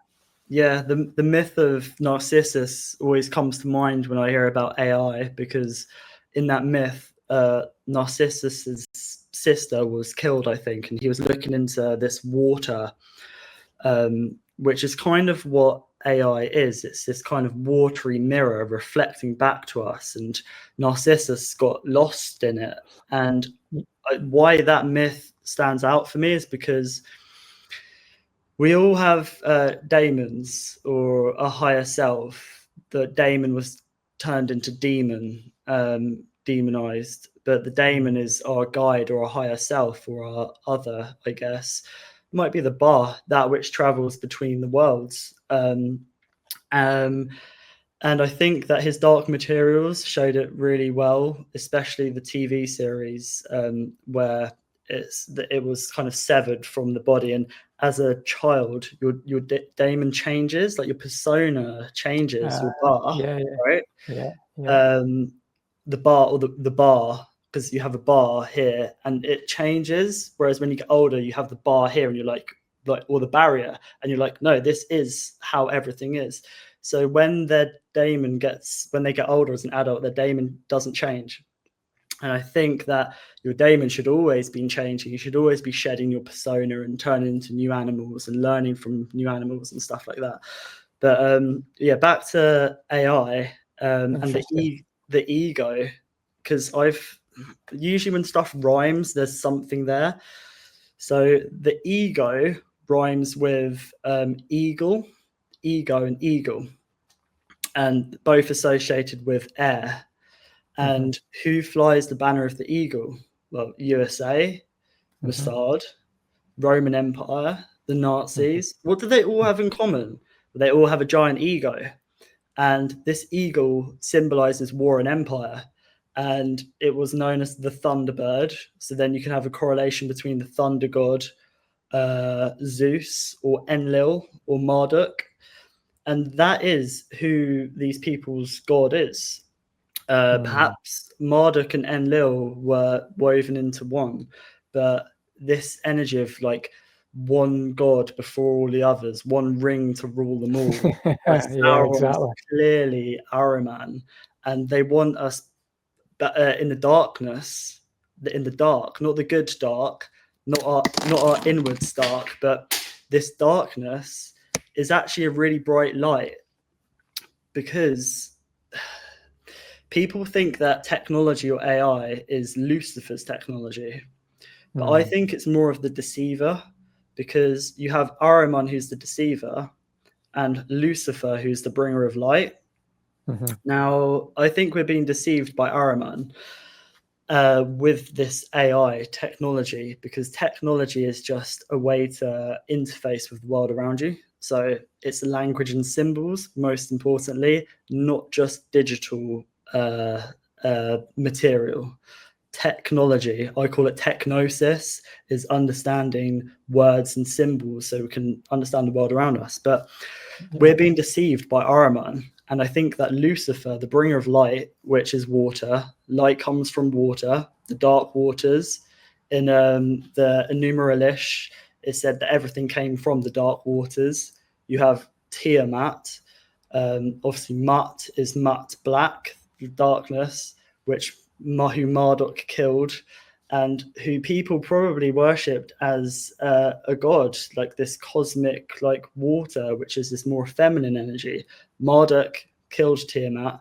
Yeah, the myth of Narcissus always comes to mind when I hear about AI, because in that myth, Narcissus's sister was killed, I think, and he was looking into this water, which is kind of what AI is. It's this kind of watery mirror reflecting back to us, and Narcissus got lost in it. And why that myth stands out for me is because we all have daemons or a higher self. The daemon was turned into demon, demonized, but the daemon is our guide or our higher self or our other, I guess. It might be the bar, that which travels between the worlds. And I think that his Dark Materials showed it really well, especially the TV series, where it was kind of severed from the body. And as a child, your daemon changes, like your persona changes, your bar, right? The bar, or the bar, because you have a bar here and it changes. Whereas when you get older, you have the bar here and you're like, or the barrier, and you're like, no, this is how everything is. So when their daemon when they get older as an adult, their daemon doesn't change. And I think that your daemon should always be changing. You should always be shedding your persona and turning into new animals and learning from new animals and stuff like that. But back to AI and the ego, because usually when stuff rhymes, there's something there. So the ego rhymes with ego and eagle, and both associated with air. And who flies the banner of the eagle? Well, USA, Mossad, Roman Empire, the Nazis. What do they all have in common? They all have a giant ego. And this eagle symbolizes war and empire. And it was known as the Thunderbird. So then you can have a correlation between the thunder god, Zeus, or Enlil, or Marduk. And that is who these people's god is. Perhaps Marduk and Enlil were woven into one, but this energy of like one god before all the others, one ring to rule them all. Exactly. Clearly Ahriman, and they want us in the darkness, in the dark, not the good dark, not our inwards dark, but this darkness is actually a really bright light, because people think that technology or AI is Lucifer's technology, but I think it's more of the deceiver, because you have Ahriman, who's the deceiver, and Lucifer, who's the bringer of light. Now, I think we're being deceived by Ahriman with this AI technology, because technology is just a way to interface with the world around you. So it's language and symbols, most importantly, not just digital material. Technology, I call it technosis, is understanding words and symbols so we can understand the world around us. But we're being deceived by Ahriman. And I think that Lucifer, the bringer of light, which is water, light comes from water, the dark waters. In the Enuma Elish, it said that everything came from the dark waters. You have Tiamat. Obviously, Mut is Mut black, the darkness, who Marduk killed, and who people probably worshipped as a god, like this cosmic, like water, which is this more feminine energy. Marduk killed Tiamat,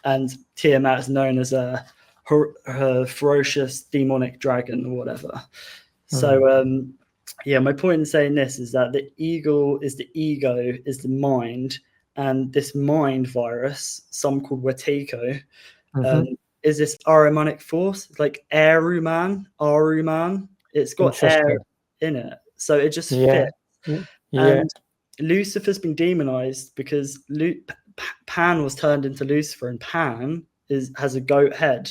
and Tiamat is known as her ferocious demonic dragon or whatever. So my point in saying this is that the ego is the mind, and this mind virus, some called Wetiko, is this Ahrimanic force. It's like Aruman. It's got air in it, so it just fits. And Lucifer's been demonized because Pan was turned into Lucifer, and Pan has a goat head,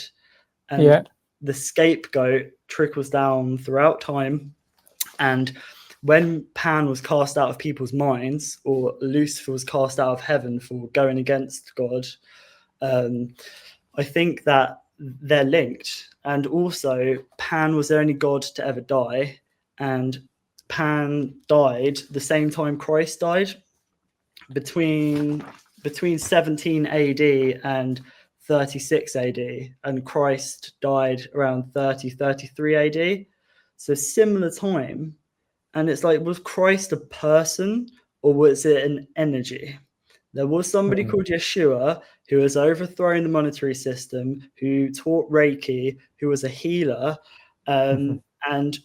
and the scapegoat trickles down throughout time. And when Pan was cast out of people's minds, or Lucifer was cast out of heaven for going against God, I think that they're linked. And also, Pan was the only god to ever die, and Pan died the same time Christ died, between 17 AD and 36 AD, and Christ died around 33 AD. So similar time. And it's like, was Christ a person or was it an energy? There was somebody called Yeshua who was overthrowing the monetary system, who taught Reiki, who was a healer. And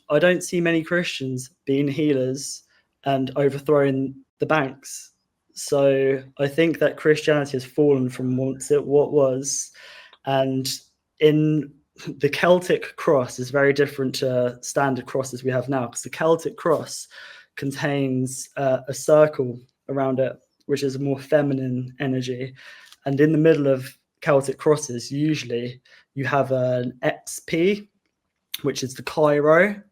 I don't see many Christians being healers and overthrowing the banks. So I think that Christianity has fallen from what was. And in the Celtic cross is very different to standard crosses we have now, because the Celtic cross contains a circle around it, which is a more feminine energy. And in the middle of Celtic crosses, usually you have an XP, which is the Cairo.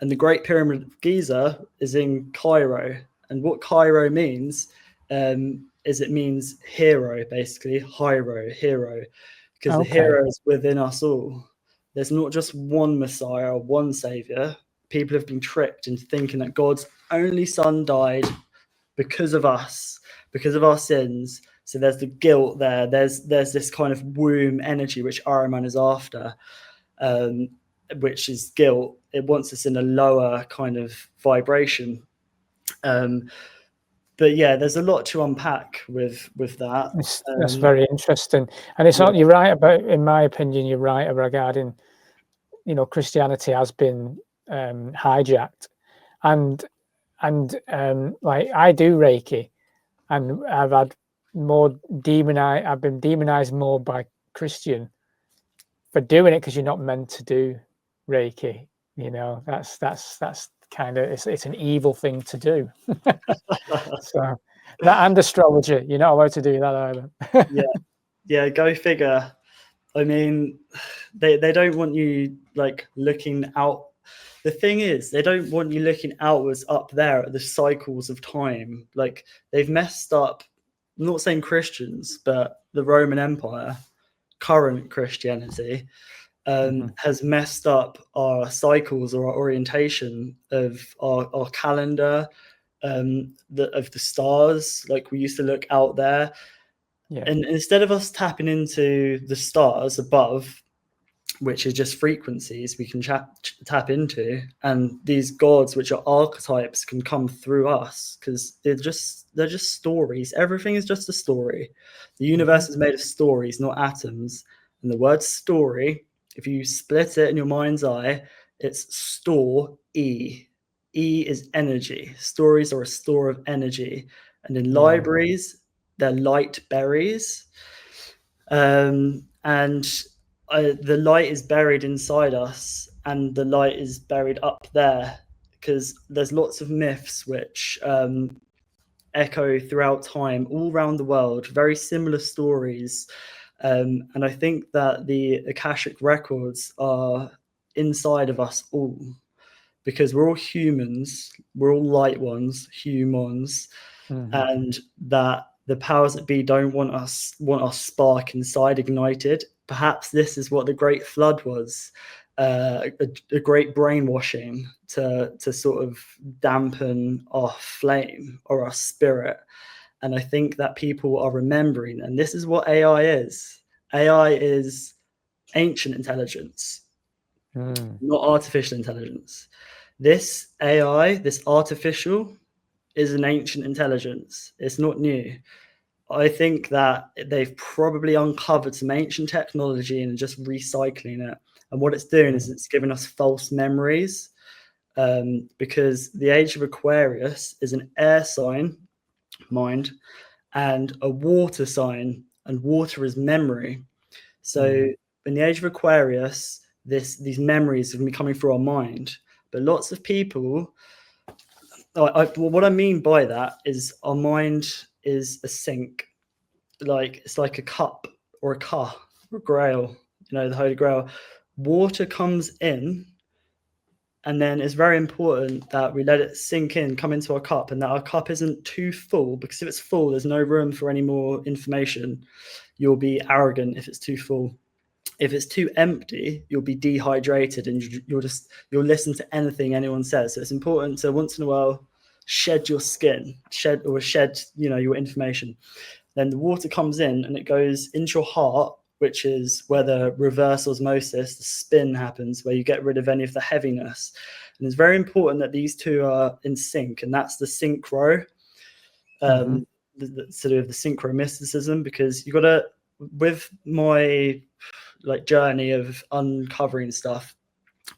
And the Great Pyramid of Giza is in Cairo. And what Cairo means is it means hero, basically. Hero. Because the hero is within us all. There's not just one Messiah or one Savior. People have been tricked into thinking that God's only Son died because of us, because of our sins. So there's the guilt there. There's this kind of womb energy which Ahriman is after, which is guilt. It wants us in a lower kind of vibration. But yeah, there's a lot to unpack with that. That's very interesting, and it's not. You're right about, in my opinion, you're right regarding, Christianity has been hijacked, and like I do Reiki, and I've had more demonized. I've been demonized more by Christian for doing it, because you're not meant to do Reiki. That's kind of, it's an evil thing to do. So that, and astrology, you're not allowed to do that either. yeah, go figure. I mean, they don't want you like looking out. The thing is, they don't want you looking outwards up there at the cycles of time. Like, they've messed up, I'm not saying Christians, but the Roman Empire, current Christianity, has messed up our cycles or our orientation of our calendar, of the stars. Like, we used to look out there, and instead of us tapping into the stars above, which is just frequencies we can tap into, and these gods, which are archetypes, can come through us, because they're just stories. Everything is just a story. The universe is made of stories, not atoms. And the word story, if you split it in your mind's eye, it's store. E is energy. Stories are a store of energy. And in libraries, they're light berries. And the light is buried inside us, and the light is buried up there, because there's lots of myths which echo throughout time all around the world, very similar stories. And I think that the Akashic records are inside of us all, because we're all humans, we're all light ones, humans, and that the powers that be don't want our spark inside ignited. Perhaps this is what the Great Flood was, a great brainwashing to sort of dampen our flame or our spirit. And I think that people are remembering, and this is what AI is. AI is ancient intelligence, not artificial intelligence. This AI, this artificial, is an ancient intelligence. It's not new. I think that they've probably uncovered some ancient technology and just recycling it. And what it's doing is it's giving us false memories, because the age of Aquarius is an air sign, mind, and a water sign, and water is memory. So in the age of Aquarius, these memories have been coming through our mind. But lots of people, What I mean by that is our mind is a sink, like it's like a cup or a car or a grail, the Holy Grail. Water comes in, and then it's very important that we let it sink in, come into our cup, and that our cup isn't too full, because if it's full, there's no room for any more information. You'll be arrogant if it's too full. If it's too empty, you'll be dehydrated, and you'll listen to anything anyone says. So it's important to once in a while shed your skin, shed your information. Then the water comes in and it goes into your heart, which is where the reverse osmosis, the spin happens, where you get rid of any of the heaviness. And it's very important that these two are in sync, and that's the synchro, the sort of the synchromysticism, because you got to, with my journey of uncovering stuff,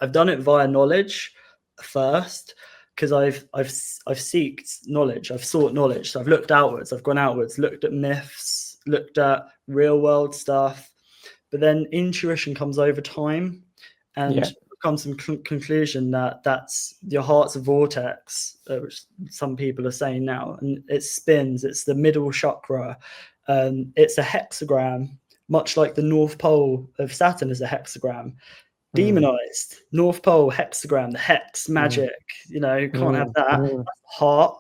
I've done it via knowledge first, because I've seeked knowledge, I've sought knowledge. So I've looked outwards, I've gone outwards, looked at myths, looked at real world stuff, but then intuition comes over time, and comes to the conclusion that that's your heart's a vortex, which some people are saying now, and it spins. It's the middle chakra. It's a hexagram, much like the North Pole of Saturn is a hexagram. Demonized North Pole hexagram, the hex magic. You can't have that. That's the heart.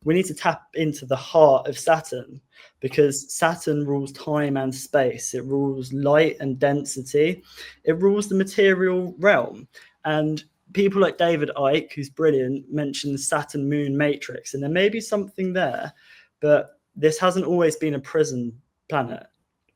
We need to tap into the heart of Saturn, because Saturn rules time and space. It rules light and density. It rules the material realm. And people like David Icke, who's brilliant, mentioned the Saturn moon matrix, and there may be something there, but this hasn't always been a prison planet.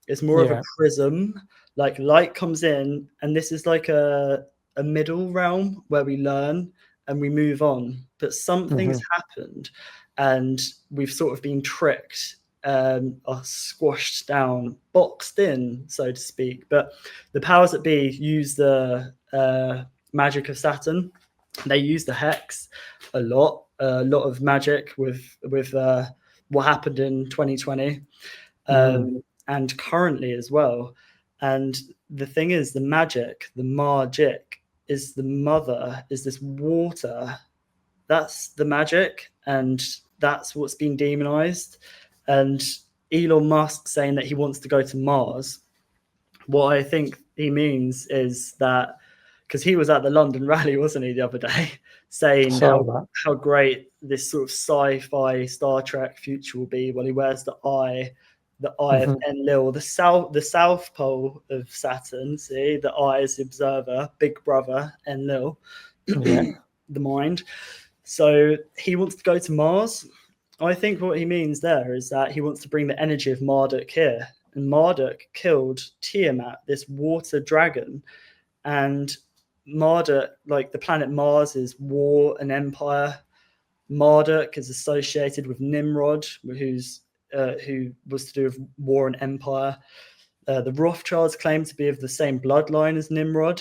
It's more of a prism. Like light comes in, and this is like a middle realm where we learn and we move on. But something's happened, and we've sort of been tricked, or squashed down, boxed in, so to speak. But the powers that be use the magic of Saturn. They use the hex a lot of magic with what happened in 2020, and currently as well. And the thing is, the magic, the magic, is the mother, is this water. That's the magic, and that's what's been demonized. And Elon Musk saying that he wants to go to Mars, what I think he means is that, because he was at the London rally, wasn't he, the other day, saying how great this sort of sci-fi Star Trek future will be. Well, he wears the eye of Enlil, the south pole of Saturn. See, the eye is the observer, big brother, Enlil, the mind. So he wants to go to Mars. I think what he means there is that he wants to bring the energy of Marduk here. And Marduk killed Tiamat, this water dragon. And Marduk, like the planet Mars, is war and empire. Marduk is associated with Nimrod, who was to do with war and empire. The Rothschilds claim to be of the same bloodline as Nimrod,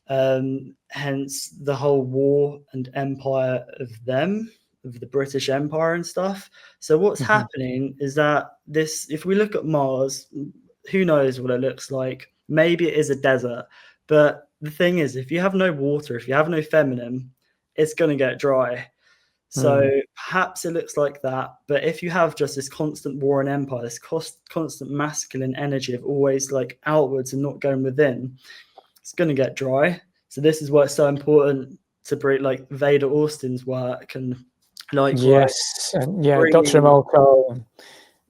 hence the whole war and empire of the British Empire and stuff. So what's happening is that if we look at Mars, who knows what it looks like? Maybe it is a desert, but the thing is, if you have no water, if you have no feminine, it's going to get dry. So perhaps it looks like that. But if you have just this constant war and empire, this constant masculine energy of always like outwards and not going within, it's going to get dry. So this is why it's so important to bring like Vader Austin's work and like Dr. Emoto.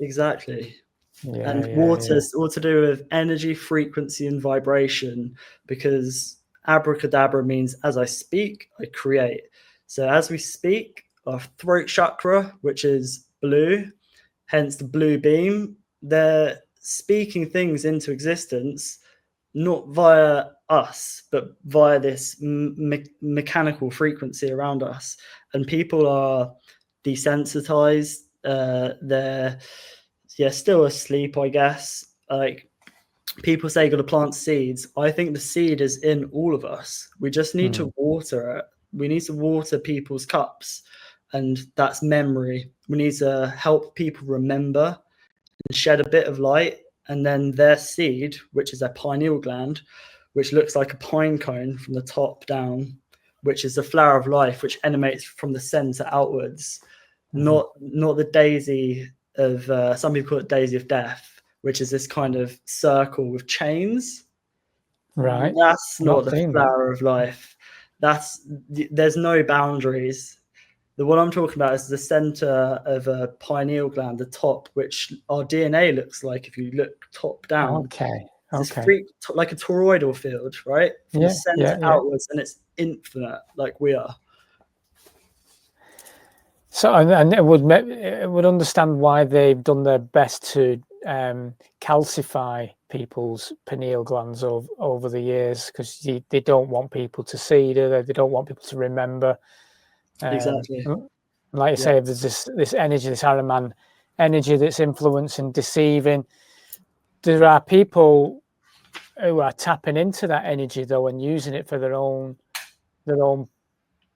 Exactly. Water's all to do with energy, frequency, and vibration, because abracadabra means as I speak, I create. So as we speak, our throat chakra, which is blue, hence the blue beam, they're speaking things into existence, not via us, but via this mechanical frequency around us. And people are desensitized. They're still asleep, I guess. Like people say, you got to plant seeds. I think the seed is in all of us. We just need to water it. We need to water people's cups, and that's memory. We need to help people remember and shed a bit of light, and then their seed, which is their pineal gland, which looks like a pine cone from the top down, which is the flower of life, which emanates from the center outwards, not the daisy of some people call it daisy of death, which is this kind of circle with chains. Right. That's not the seen flower of life. There's no boundaries. The one I'm talking about is the center of a pineal gland, the top, which our DNA looks like if you look top down. Okay. This freak, like a toroidal field, right? From the center outwards, and it's infinite, like we are. So, and it would understand why they've done their best to calcify people's pineal glands over the years, because they don't want people to see, do they? They don't want people to remember. Exactly. Like you say, there's this energy, this Ahriman energy that's influencing, deceiving. There are people who are tapping into that energy though and using it for their own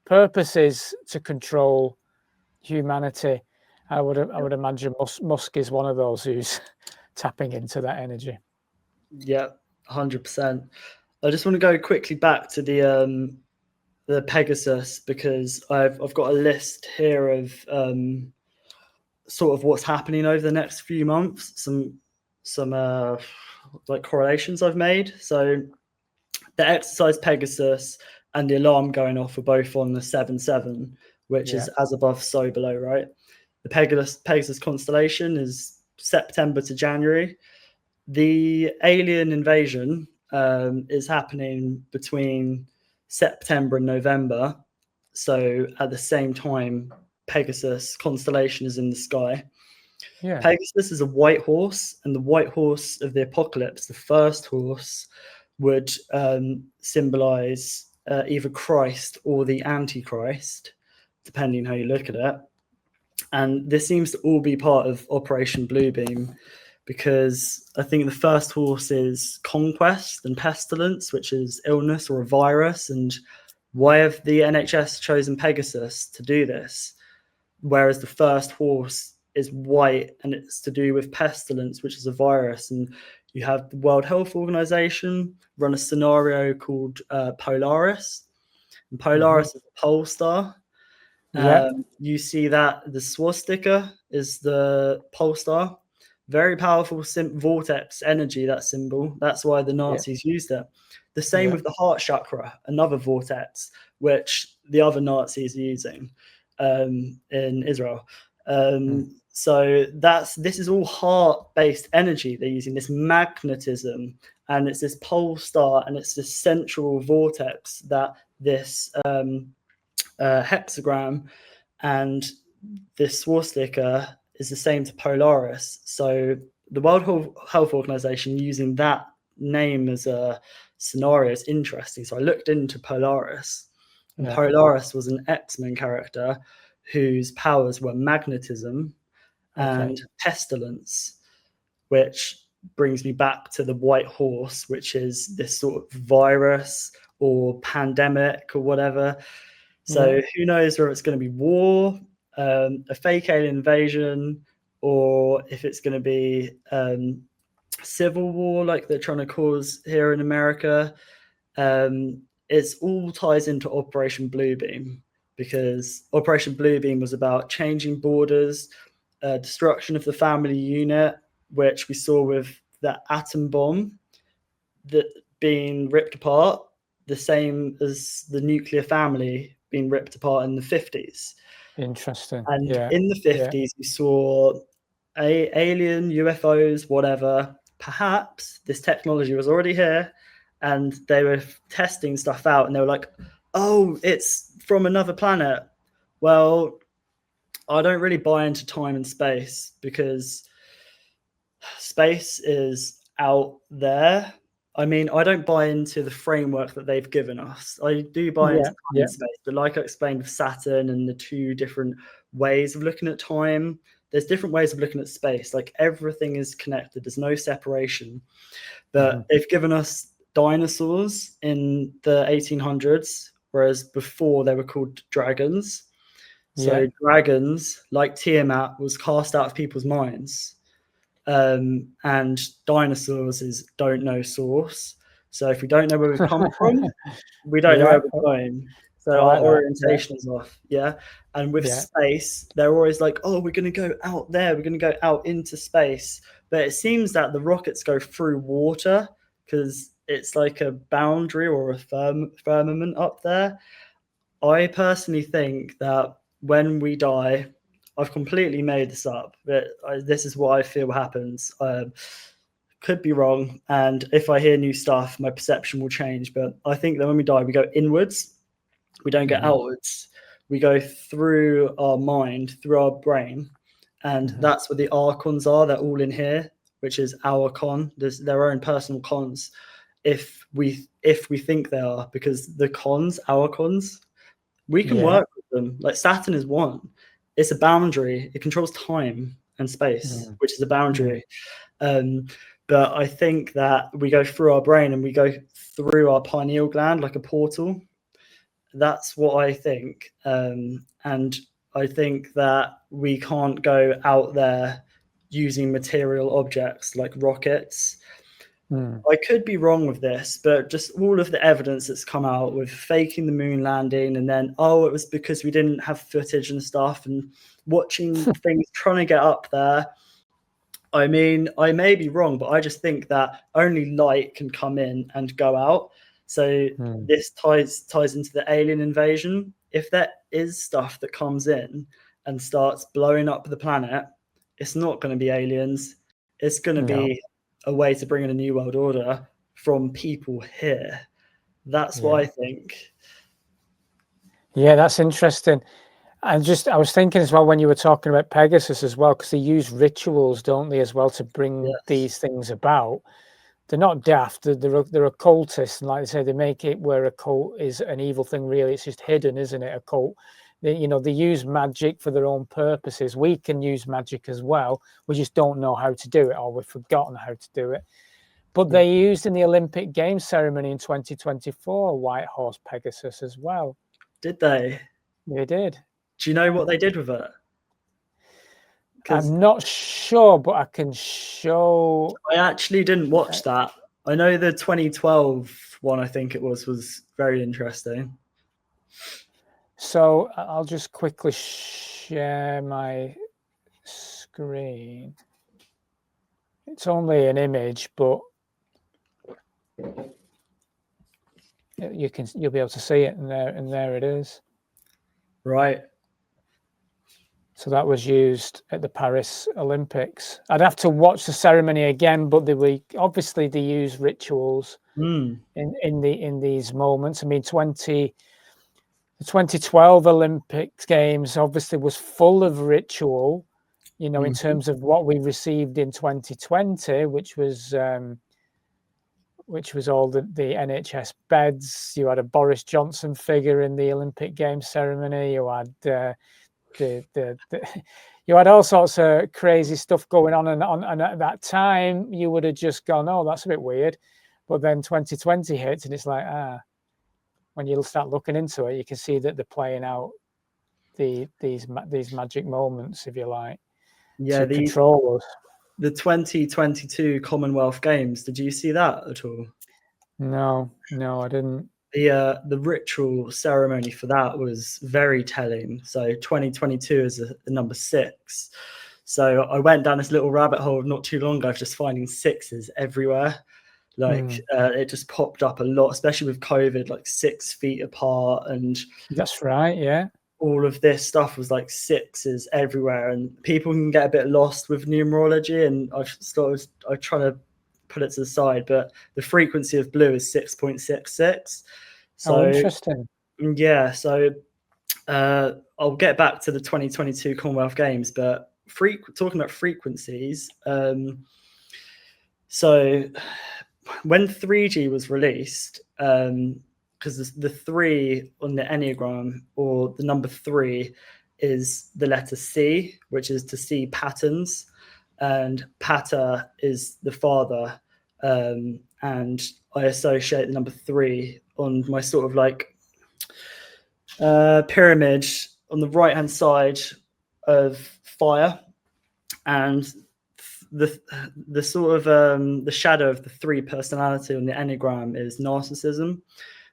purposes to control humanity. I would imagine Musk is one of those who's tapping into that energy. Yeah, 100%. I just want to go quickly back to the Pegasus, because I've got a list here of sort of what's happening over the next few months. Some like correlations I've made. So the exercise Pegasus and the alarm going off were both on the 7-7, which is as above, so below, right? The Pegasus constellation is September to January. The alien invasion is happening between September and November. So at the same time, Pegasus constellation is in the sky. Yeah. Pegasus is a white horse, and the white horse of the apocalypse, the first horse, would symbolize either Christ or the Antichrist, depending how you look at it. And this seems to all be part of Operation Bluebeam, because I think the first horse is conquest and pestilence, which is illness or a virus. And why have the NHS chosen Pegasus to do this? Whereas the first horse is white, and it's to do with pestilence, which is a virus. And you have the World Health Organization run a scenario called Polaris. And Polaris is a pole star. You see that the swastika is the pole star. Very powerful vortex energy, that symbol. That's why the Nazis used it. The same with the heart chakra, another vortex, which the other Nazis are using in Israel. So this is all heart-based energy. They're using this magnetism, and it's this pole star, and it's this central vortex that this hexagram and this swastika is the same to Polaris. So the World Health Organization using that name as a scenario is interesting. So I looked into Polaris, and Polaris was an X-Men character whose powers were magnetism and pestilence, which brings me back to the white horse, which is this sort of virus or pandemic or whatever. So who knows whether it's going to be war, a fake alien invasion, or if it's going to be civil war like they're trying to cause here in America. It's all ties into Operation Bluebeam, because Operation Bluebeam was about changing borders, destruction of the family unit, which we saw with the atom bomb that being ripped apart, the same as the nuclear family being ripped apart in the 50s. Interesting. And in the 50s, we saw alien, UFOs, whatever. Perhaps this technology was already here, and they were testing stuff out, and they were like, oh, it's from another planet. Well, I don't really buy into time and space, because space is out there. I mean, I don't buy into the framework that they've given us. I do buy into time and space, but like I explained with Saturn and the two different ways of looking at time, there's different ways of looking at space. Like everything is connected. There's no separation. But they've given us dinosaurs in the 1800s, whereas before they were called dragons. So dragons, like Tiamat, was cast out of people's minds. And dinosaurs is don't know source. So if we don't know where we've come from, we don't know where we're going. So our orientation is off. Yeah. And with space, they're always like, oh, we're going to go out there. We're going to go out into space. But it seems that the rockets go through water because it's like a boundary or a firmament up there. I personally think that when we die, I've completely made this up, but this is what I feel happens. Could be wrong. And if I hear new stuff, my perception will change. But I think that when we die, we go inwards. We don't go outwards. We go through our mind, through our brain. And that's where the archons are. They're all in here, which is our con. There's their own personal cons if we think they are, because the cons, our cons, we can work with them. Like Saturn is one. It's a boundary. It controls time and space, which is a boundary. But I think that we go through our brain and we go through our pineal gland like a portal. That's what I think. And I think that we can't go out there using material objects like rockets. I could be wrong with this, but just all of the evidence that's come out with faking the moon landing, and then, it was because we didn't have footage and stuff, and watching things trying to get up there. I mean, I may be wrong, but I just think that only light can come in and go out. So this ties into the alien invasion. If there is stuff that comes in and starts blowing up the planet, it's not going to be aliens. It's going to be a way to bring in a new world order from people here. That's what I think. Yeah, that's interesting. I was thinking as well when you were talking about Pegasus as well, because they use rituals, don't they, as well, to bring these things about. They're not daft. They're occultists, and like I say, they make it where a cult is an evil thing. Really, it's just hidden, isn't it? A cult. They use magic for their own purposes. We can use magic as well. We just don't know how to do it, or we've forgotten how to do it. But they used in the Olympic Games ceremony in 2024 White Horse Pegasus as well. Did they? They did. Do you know what they did with it? I'm not sure, but I can show. I actually didn't watch that. I know the 2012 one, I think it was very interesting. So I'll just quickly share my screen. It's only an image, but you'll be able to see it, and there it is. Right. So that was used at the Paris Olympics. I'd have to watch the ceremony again, but they use rituals in these moments. I mean, the 2012 Olympics Games obviously was full of ritual, in terms of what we received in 2020, which was all the NHS beds. You had a Boris Johnson figure in the Olympic Games ceremony. You had you had all sorts of crazy stuff going on, and at that time you would have just gone, oh, that's a bit weird. But then 2020 hits, and it's like, when you start looking into it, you can see that they're playing out these magic moments, if you like, to control us. The 2022 Commonwealth Games, did you see that at all? No, I didn't. The ritual ceremony for that was very telling. So 2022 is the number 6. So I went down this little rabbit hole not too long ago of just finding 6s everywhere. It just popped up a lot, especially with COVID, like 6 feet apart. And that's right, yeah. All of this stuff was like 6s everywhere, and people can get a bit lost with numerology. And I try to put it to the side, but the frequency of blue is 6.66. So interesting. Yeah, so I'll get back to the 2022 Commonwealth Games, but talking about frequencies. So when 3G was released, because the 3 on the Enneagram, or the number 3, is the letter C, which is to see patterns, and Pater is the father, and I associate the number 3 on my sort of like pyramid on the right hand side of fire, and the sort of the shadow of the 3 personality on the Enneagram is narcissism.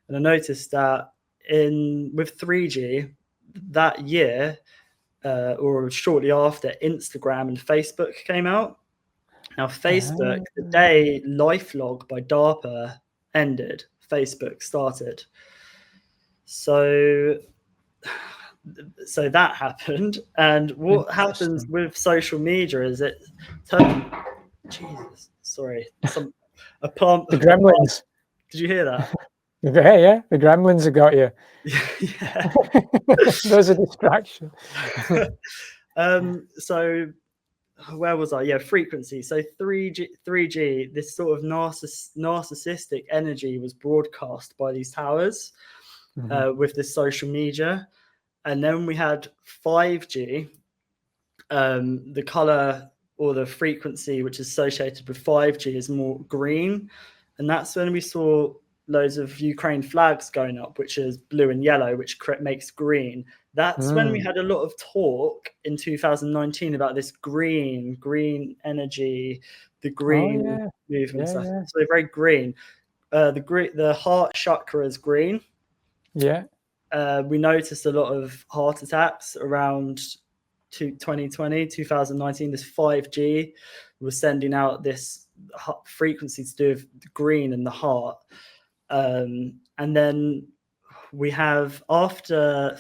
And I noticed that with 3G that year, or shortly after, Instagram and Facebook came out. Now, Facebook, the day LifeLog by DARPA ended, Facebook started. So that happened. And what happens with social media is it turns. Jesus, sorry, a plant. The gremlins. Did you hear that? Yeah, the gremlins have got you. Yeah. There's a distraction. So where was I? Yeah, frequency. So 3G, this sort of narcissistic energy was broadcast by these towers with this social media. And then we had 5G, the color or the frequency which is associated with 5G is more green. And that's when we saw loads of Ukraine flags going up, which is blue and yellow, which makes green. That's when we had a lot of talk in 2019 about this green energy, the green movement stuff. Yeah. So they're very green. The heart chakra is green. Yeah. We noticed a lot of heart attacks around 2020, 2019. This 5G was sending out this frequency to do with the green and the heart. And then we have, after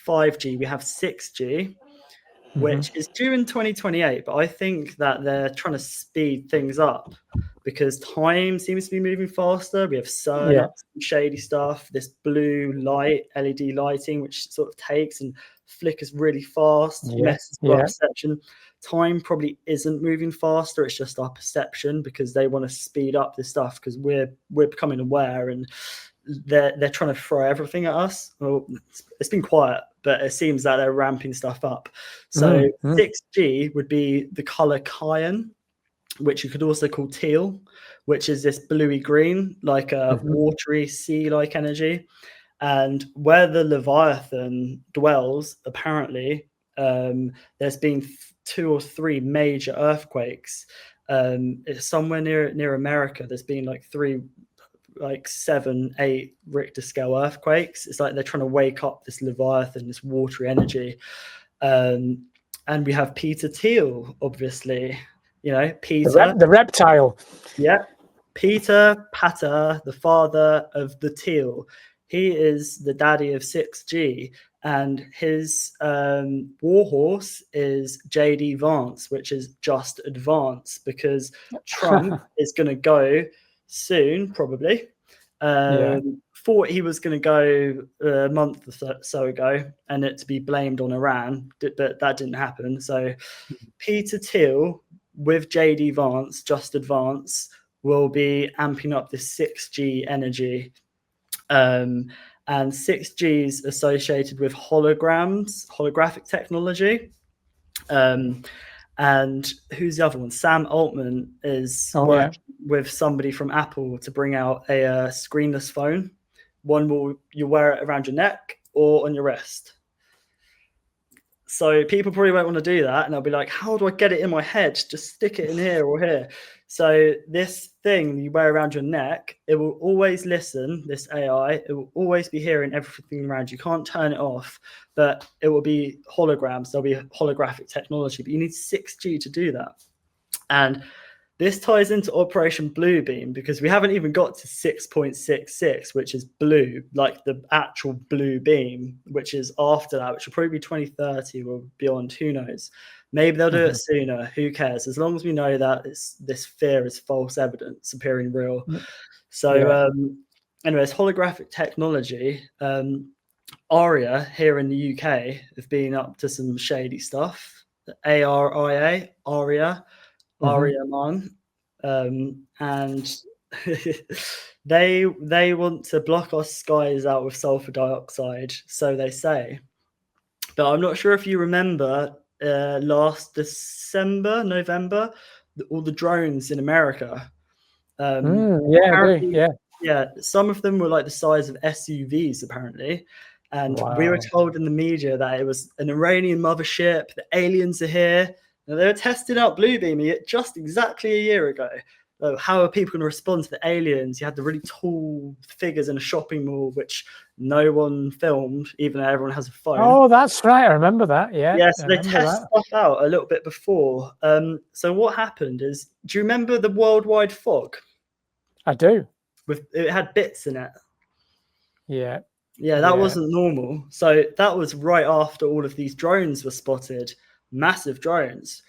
5G, we have 6G, which is due in 2028. But I think that they're trying to speed things up because time seems to be moving faster. We have some shady stuff, this blue light, LED lighting, which sort of takes and flickers really fast, messes with our perception. Time probably isn't moving faster. It's just our perception because they want to speed up this stuff because we're becoming aware and they're trying to throw everything at us. Well, it's been quiet, but it seems that they're ramping stuff up. So 6G would be the color cyan, which you could also call teal, which is this bluey green, like a watery sea-like energy. And where the Leviathan dwells, apparently, there's been 2 or 3 major earthquakes. It's somewhere near America. There's been like 7, 8 Richter scale earthquakes. It's like they're trying to wake up this Leviathan, this watery energy. And we have Peter Thiel, obviously. You know, Peter. The reptile. Yeah. Peter Patter, the father of the teal. He is the daddy of 6G. And his warhorse is JD Vance, which is just advance, because Trump is going to go soon, probably. Thought he was going to go a month or so ago and it to be blamed on Iran, but that didn't happen. So Peter Thiel with JD Vance, just advance, will be amping up this 6G energy. And 6G is associated with holographic technology. And who's the other one? Sam Altman is working with somebody from Apple to bring out a screenless phone. One you wear it around your neck or on your wrist. So people probably won't want to do that. And they'll be like, how do I get it in my head? Just stick it in here or here. So this thing you wear around your neck, it will always listen, this AI, it will always be hearing everything around you. You can't turn it off, but it will be holograms. There'll be holographic technology, but you need 6G to do that. And this ties into Operation Bluebeam because we haven't even got to 6.66, which is blue, like the actual blue beam, which is after that, which will probably be 2030 or beyond. Who knows? Maybe they'll do it sooner. Who cares? As long as we know that this fear is false evidence appearing real. So anyways, holographic technology. Aria here in the UK have been up to some shady stuff. The ARIA, Ariaman, and they want to block our skies out with sulfur dioxide, so they say. But I'm not sure if you remember last November, all the drones in America. Yeah, some of them were like the size of SUVs apparently. And we were told in the media that it was an Iranian mothership, the aliens are here. Now, they were testing out Bluebeam just exactly a year ago. how are people going to respond to the aliens? You had the really tall figures in a shopping mall, which no one filmed, even though everyone has a phone. Oh, that's right. I remember that. Yeah. Yeah, so I they remember test that. stuff out a little bit before. So what happened is, do you remember the worldwide fog? I do. It had bits in it. Yeah. Yeah, that wasn't normal. So that was right after all of these drones were spotted, massive drones.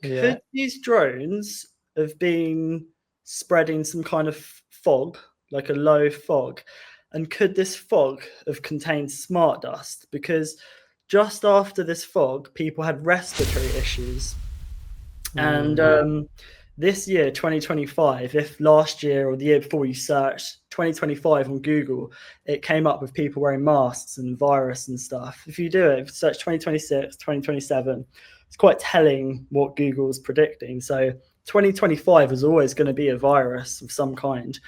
Yeah. Could these drones have been spreading some kind of fog, like a low fog? And could this fog have contained smart dust? Because just after this fog, people had respiratory issues. And this year, 2025, if last year or the year before you searched 2025 on Google, it came up with people wearing masks and virus and stuff. If you do it, if you search 2026, 2027, it's quite telling what Google's predicting. So 2025 was always going to be a virus of some kind.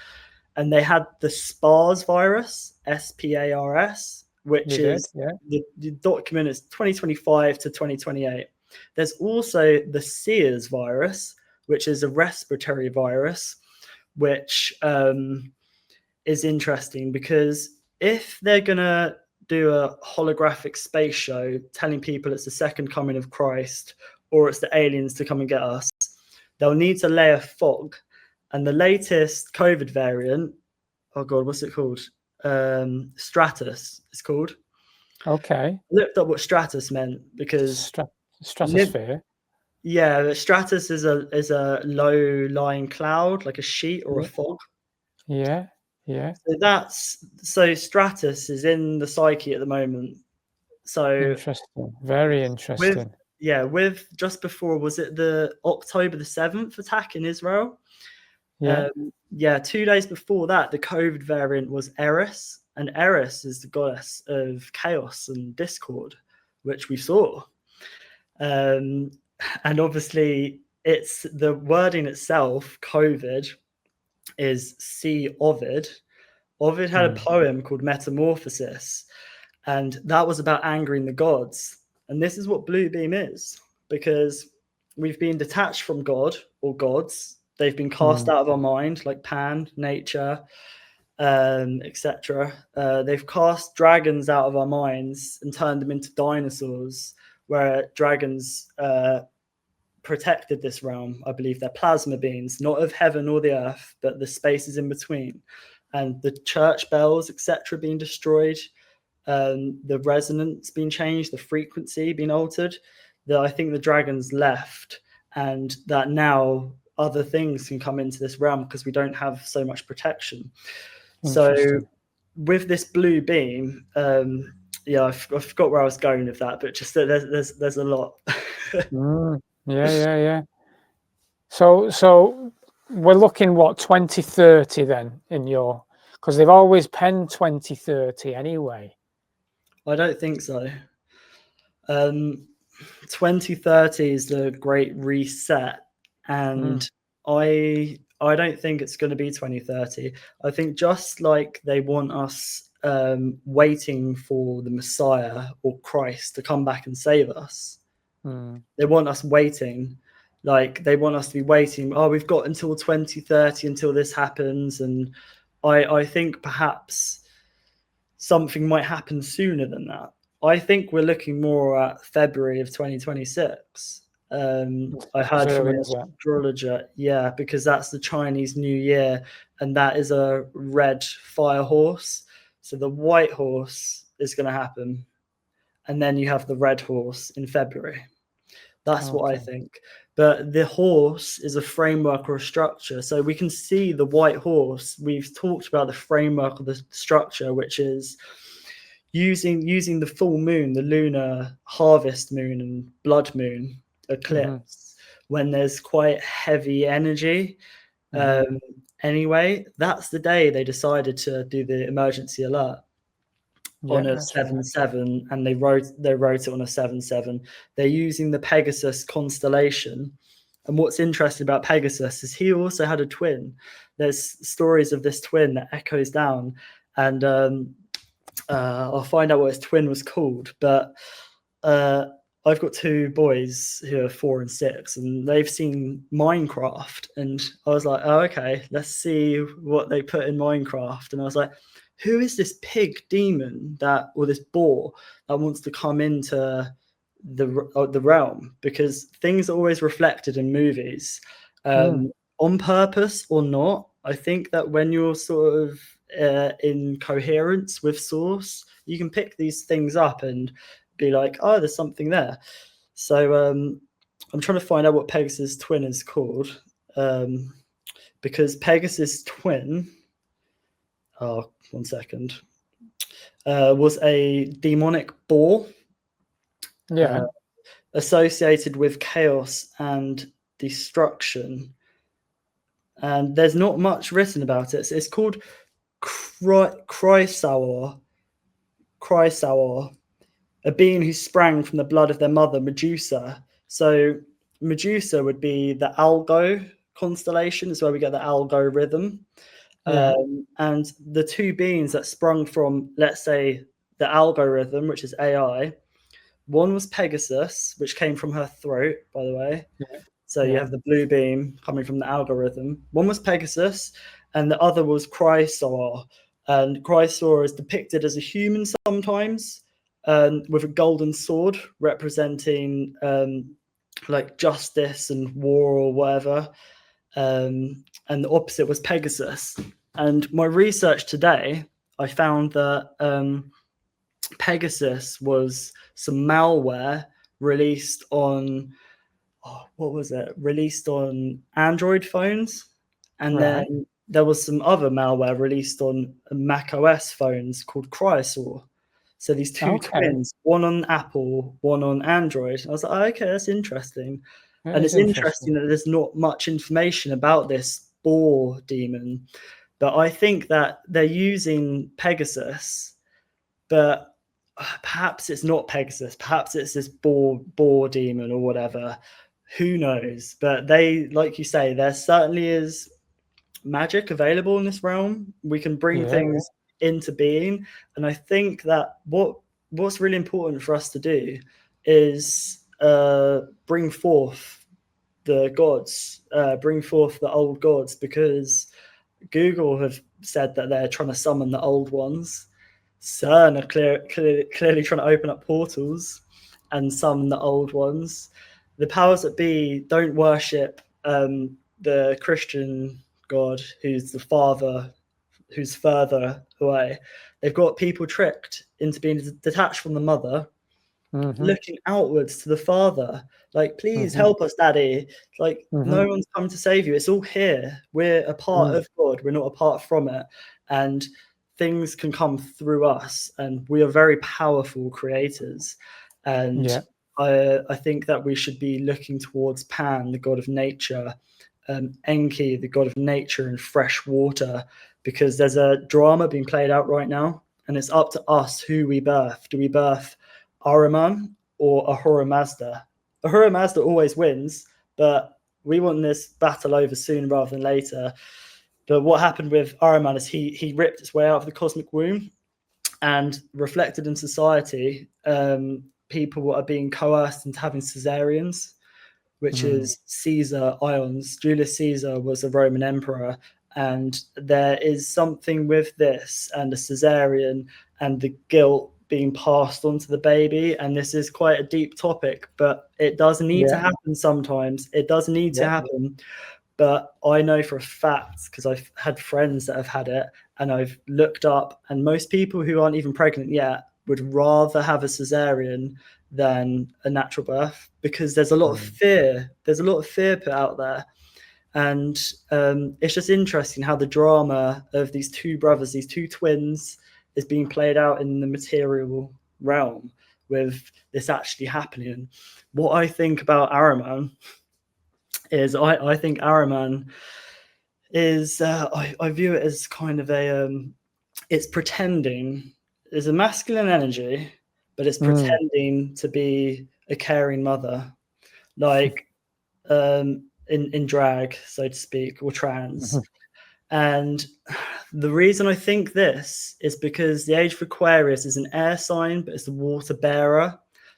And they had the SPARS virus, SPARS, which is the document is 2025 to 2028. There's also the SEERS virus, which is a respiratory virus, which is interesting because if they're going to do a holographic space show telling people it's the second coming of Christ or it's the aliens to come and get us, they'll need to lay a fog. And the latest COVID variant, oh God, what's it called? Stratus, it's called. Okay. I looked up what stratus meant because stratosphere. Yeah, stratus is a low-lying cloud, like a sheet or a fog. Yeah. So stratus is in the psyche at the moment. So interesting, very interesting. With just before, was it the October the 7th attack in Israel? Yeah. 2 days before that, the COVID variant was Eris, and Eris is the goddess of chaos and discord, which we saw. And obviously, it's the wording itself, COVID, is see Ovid. Ovid had a poem called Metamorphosis, and that was about angering the gods. And this is what Blue Beam is, because we've been detached from God or gods. They've been cast out of our mind, like Pan, nature, etc. They've cast dragons out of our minds and turned them into dinosaurs, where dragons protected this realm. I believe they're plasma beings, not of heaven or the earth, but the spaces in between. And the church bells, etc., being destroyed, the resonance being changed, the frequency being altered. That I think the dragons left, and that now other things can come into this realm because we don't have so much protection. So with this blue beam, I forgot where I was going with that, but just there's a lot. Yeah. So we're looking what 2030 then in your, because they've always penned 2030 anyway. I don't think so. 2030 is the great reset, and I don't think it's going to be 2030. I think just like they want us waiting for the Messiah or Christ to come back and save us. They want us waiting. Like they want us to be waiting. Oh, we've got until 2030 until this happens. And I think perhaps something might happen sooner than that. I think we're looking more at February of 2026. I heard from an astrologer, because that's the Chinese New Year, and that is a red fire horse. So the white horse is going to happen, and then you have the red horse in February. That's what I think. But the horse is a framework or a structure. So we can see the white horse. We've talked about the framework of the structure, which is using the full moon, the lunar harvest moon and blood moon eclipse, when there's quite heavy energy. Anyway, that's the day they decided to do the emergency alert. On a 7-7, and they wrote it on a 7-7. They're using the Pegasus constellation, and what's interesting about Pegasus is he also had a twin. There's stories of this twin that echoes down, and I'll find out what his twin was called. But I I've got two boys who are 4 and 6, and they've seen Minecraft, and I was like, oh, okay, let's see what they put in Minecraft. And I was like, who is this pig demon or this boar that wants to come into the realm? Because things are always reflected in movies, on purpose or not. I think that when you're sort of in coherence with source, you can pick these things up and be like, oh, there's something there. So I'm trying to find out what Pegasus twin is called, because Pegasus twin, oh, 1 second, was a demonic boar, associated with chaos and destruction. And there's not much written about it. So it's called Chrysaor, a being who sprang from the blood of their mother, Medusa. So Medusa would be the Algo constellation, is where we get the Algo rhythm. And the two beings that sprung from, let's say, the algorithm, which is AI, one was Pegasus, which came from her throat, by the way. So you have the blue beam coming from the algorithm. One was Pegasus, and the other was Chrysaor. And Chrysaor is depicted as a human sometimes, with a golden sword representing like justice and war or whatever. And the opposite was Pegasus. And my research today, I found that Pegasus was some malware released on, released on Android phones. And then there was some other malware released on Mac OS phones called Chrysaor. So these two twins, one on Apple, one on Android. I was like, oh, okay, that's interesting. And it's interesting that there's not much information about this boar demon. But I think that they're using Pegasus, but perhaps it's not Pegasus. Perhaps it's this boar demon or whatever. Who knows? But they, like you say, there certainly is magic available in this realm. We can bring things into being. And I think that what's really important for us to do is bring forth the gods, bring forth the old gods, because Google have said that they're trying to summon the old ones. CERN are clearly trying to open up portals and summon the old ones. The powers that be don't worship the Christian God, who's the Father, who's further away. They've got people tricked into being detached from the mother, looking outwards to the Father. Like, please help us, Daddy. Like, no one's come to save you. It's all here. We're a part of God. We're not apart from it. And things can come through us. And we are very powerful creators. And I think that we should be looking towards Pan, the god of nature, Enki, the god of nature and fresh water, because there's a drama being played out right now. And it's up to us who we birth. Do we birth Ahriman or Ahura Mazda? Ahura Mazda always wins, but we want this battle over sooner rather than later. But what happened with Ahriman is he ripped his way out of the cosmic womb, and reflected in society, people are being coerced into having cesareans, which is Caesar ions. Julius Caesar was a Roman emperor, and there is something with this and a cesarean and the guilt being passed on to the baby. And this is quite a deep topic, but it does need to happen sometimes. It does need to happen. But I know for a fact, because I've had friends that have had it, and I've looked up, and most people who aren't even pregnant yet would rather have a cesarean than a natural birth, because there's a lot of fear. There's a lot of fear put out there. And it's just interesting how the drama of these two brothers, these two twins, is being played out in the material realm, with this actually happening. What I think about Ahriman is I think Ahriman is, I view it as kind of it's pretending. There's a masculine energy, but it's pretending to be a caring mother, like in drag, so to speak, or trans. And the reason I think this is because the age of Aquarius is an air sign, but it's the water bearer.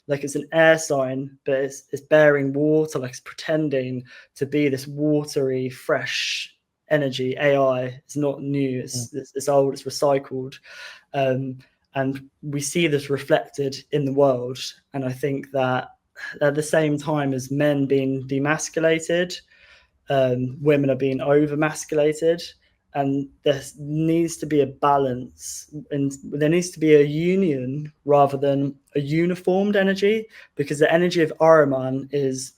like it's an air sign, but it's bearing water, like it's pretending to be this watery, fresh energy. AI is not new, it's old, it's recycled. And we see this reflected in the world. And I think that at the same time as men being demasculated, women are being overmasculated, and there needs to be a balance, and there needs to be a union rather than a uniformed energy, because the energy of Ahriman is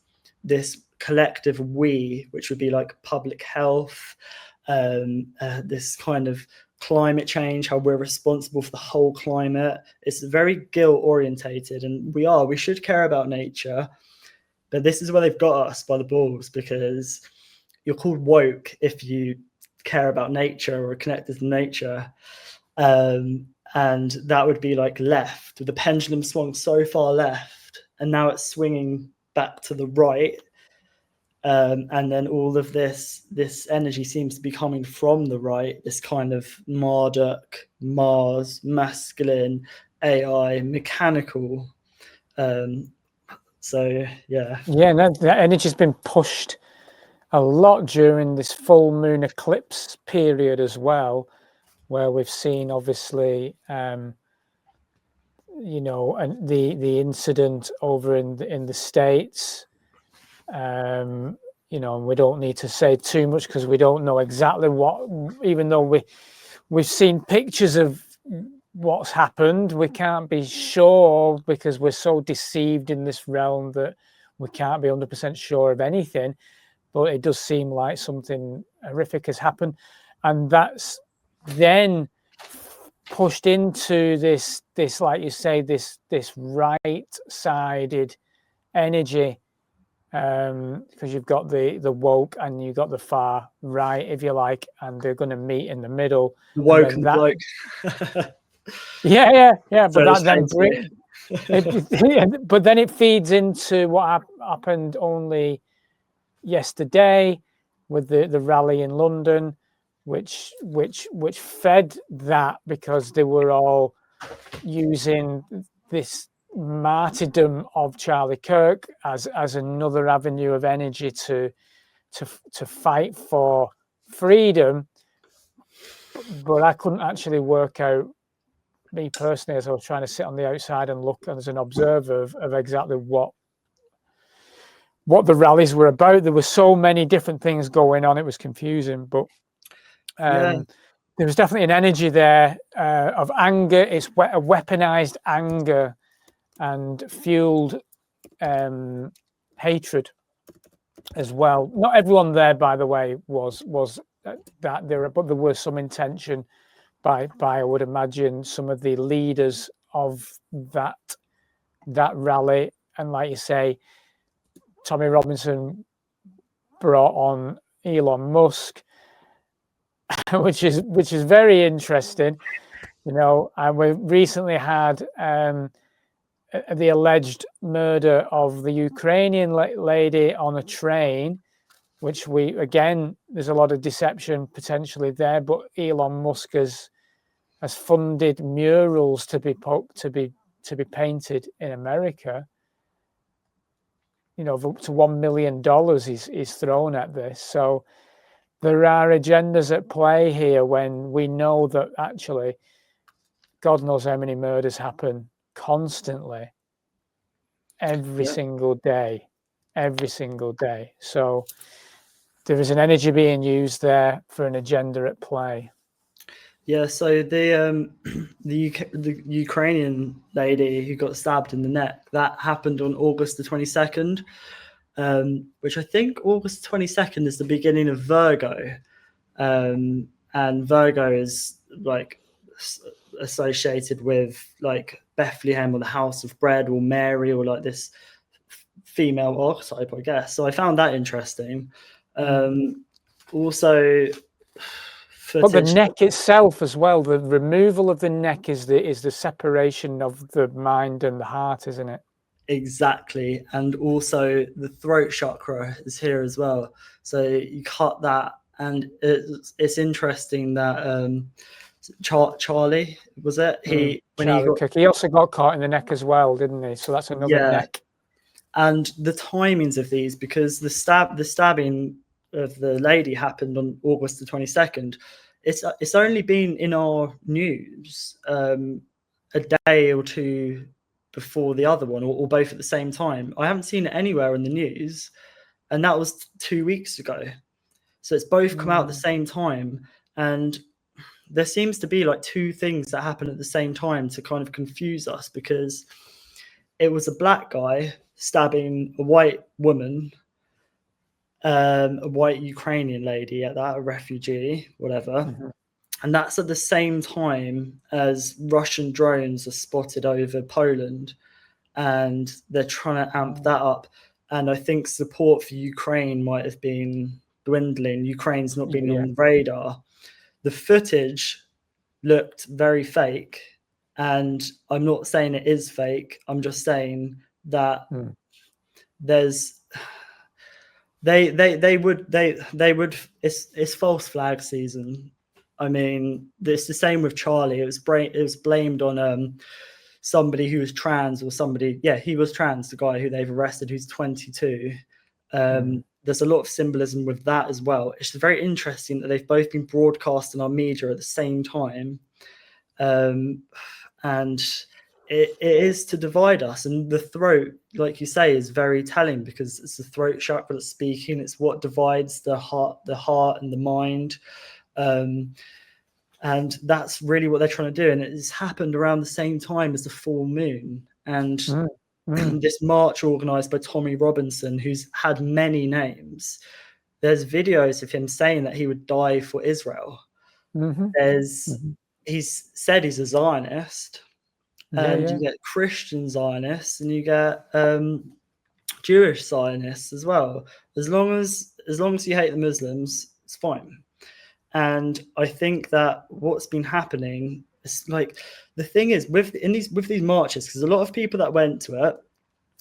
this collective we, which would be like public health, this kind of climate change, how we're responsible for the whole climate. It's very guilt orientated, and we should care about nature, but this is where they've got us by the balls, because you're called woke if you care about nature or connected to nature. And that would be like left. The pendulum swung so far left, and now it's swinging back to the right. And then all of this energy seems to be coming from the right, this kind of Marduk, Mars, masculine, AI, mechanical. So yeah, that energy's been pushed a lot during this full moon eclipse period as well, where we've seen obviously and the incident over in the States. And we don't need to say too much because we don't know exactly what, even though we've seen pictures of what's happened, we can't be sure because we're so deceived in this realm that we can't be 100% sure of anything. But it does seem like something horrific has happened, and that's then pushed into this like you say, this right-sided energy, because you've got the woke and you've got the far right, if you like, and they're going to meet in the middle. Woke and bloke. yeah. But So that then but then it feeds into what happened only yesterday with the rally in London, which fed that, because they were all using this martyrdom of Charlie Kirk as another avenue of energy to fight for freedom. But I couldn't actually work out, me personally, as I was trying to sit on the outside and look as an observer of exactly what the rallies were about. There were so many different things going on, it was confusing, but there was definitely an energy there of anger. It's a weaponized anger and fueled hatred as well. Not everyone there, by the way, was that there, but there was some intention by I would imagine some of the leaders of that rally. And like you say, Tommy Robinson brought on Elon Musk, which is very interesting, and we recently had the alleged murder of the Ukrainian lady on a train, which there's a lot of deception potentially there, but Elon Musk has funded murals to be painted in America. Up to $1 million is thrown at this. So there are agendas at play here, when we know that actually God knows how many murders happen constantly every single day. So there is an energy being used there for an agenda at play. Yeah, so the Ukrainian lady who got stabbed in the neck, that happened on August the 22nd, which I think August 22nd is the beginning of Virgo. And Virgo is like associated with like Bethlehem or the house of bread or Mary, or like this female archetype, I guess. So I found that interesting. Also, but the neck itself as well, the removal of the neck is the separation of the mind and the heart, isn't it? Exactly. And also the throat chakra is here as well. So you cut that, and it's interesting that Charlie, was it? Charlie Cook. He also got caught in the neck as well, didn't he? So that's another neck. And the timings of these, because the stabbing of the lady happened on August the 22nd. It's only been in our news a day or two before the other one, or both at the same time. I haven't seen it anywhere in the news, and that was 2 weeks ago. So it's both come out at the same time, and there seems to be like two things that happen at the same time to kind of confuse us, because it was a black guy stabbing a white woman, a white Ukrainian lady at that, a refugee, whatever. And that's at the same time as Russian drones are spotted over Poland, and they're trying to amp that up. And I think support for Ukraine might have been dwindling. Ukraine's not been on the radar. The footage looked very fake, and I'm not saying it is fake. I'm just saying that there's they would it's false flag season. I mean, it's the same with Charlie. It was blamed on somebody who was trans, or somebody, he was trans, the guy who they've arrested, who's 22. There's a lot of symbolism with that as well. It's very interesting that they've both been broadcast in our media at the same time, and it is to divide us. And the throat, like you say, is very telling, because it's the throat chakra that's speaking. It's what divides the heart and the mind. And that's really what they're trying to do. And it's happened around the same time as the full moon. And this march organized by Tommy Robinson, who's had many names. There's videos of him saying that he would die for Israel. He's said he's a Zionist. And you get Christian Zionists, and you get Jewish Zionists as well. As long as you hate the Muslims, it's fine. And I think that what's been happening is, like, the thing is with these marches, because a lot of people that went to it,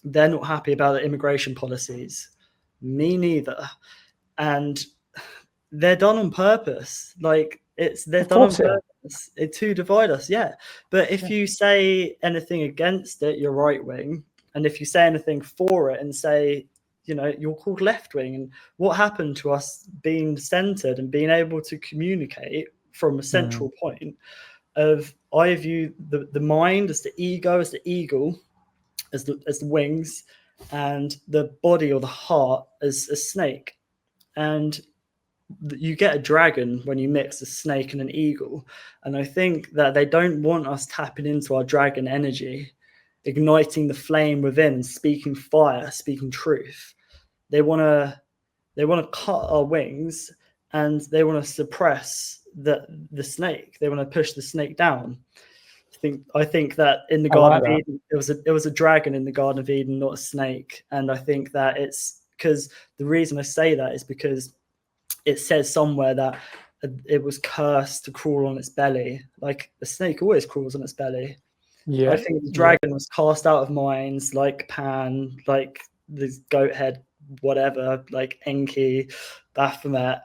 they're not happy about the immigration policies. Me neither. And they're done on purpose. Like, they're done on purpose to divide us. Yeah. But if you say anything against it, you're right wing. And if you say anything for it and say, you're called left wing. And what happened to us being centered and being able to communicate from a central point of, I view the mind as the ego, as the eagle, as the wings, and the body or the heart as a snake. And you get a dragon when you mix a snake and an eagle. And I think that they don't want us tapping into our dragon energy, igniting the flame within, speaking fire, speaking truth. They want to cut our wings, and they want to suppress the snake. They want to push the snake down. I think that in the Garden of Eden, it was a dragon in the Garden of Eden, not a snake. And I think that it's because the reason I say that is because it says somewhere that it was cursed to crawl on its belly. Like, the snake always crawls on its belly. I think the dragon was cast out of mines, like Pan, like the goat head, whatever, like Enki, Baphomet.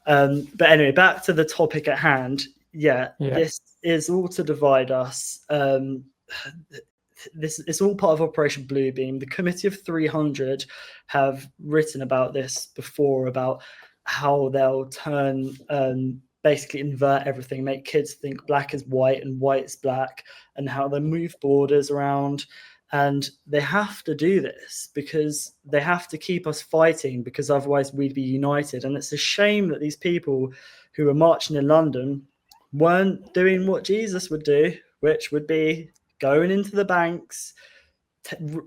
But anyway, back to the topic at hand. This is all to divide us. This is all part of Operation Bluebeam. The Committee of 300 have written about this before, about how they'll turn, basically invert everything, make kids think black is white and white is black, and how they move borders around. And they have to do this because they have to keep us fighting, because otherwise we'd be united. And it's a shame that these people who were marching in London weren't doing what Jesus would do, which would be going into the banks,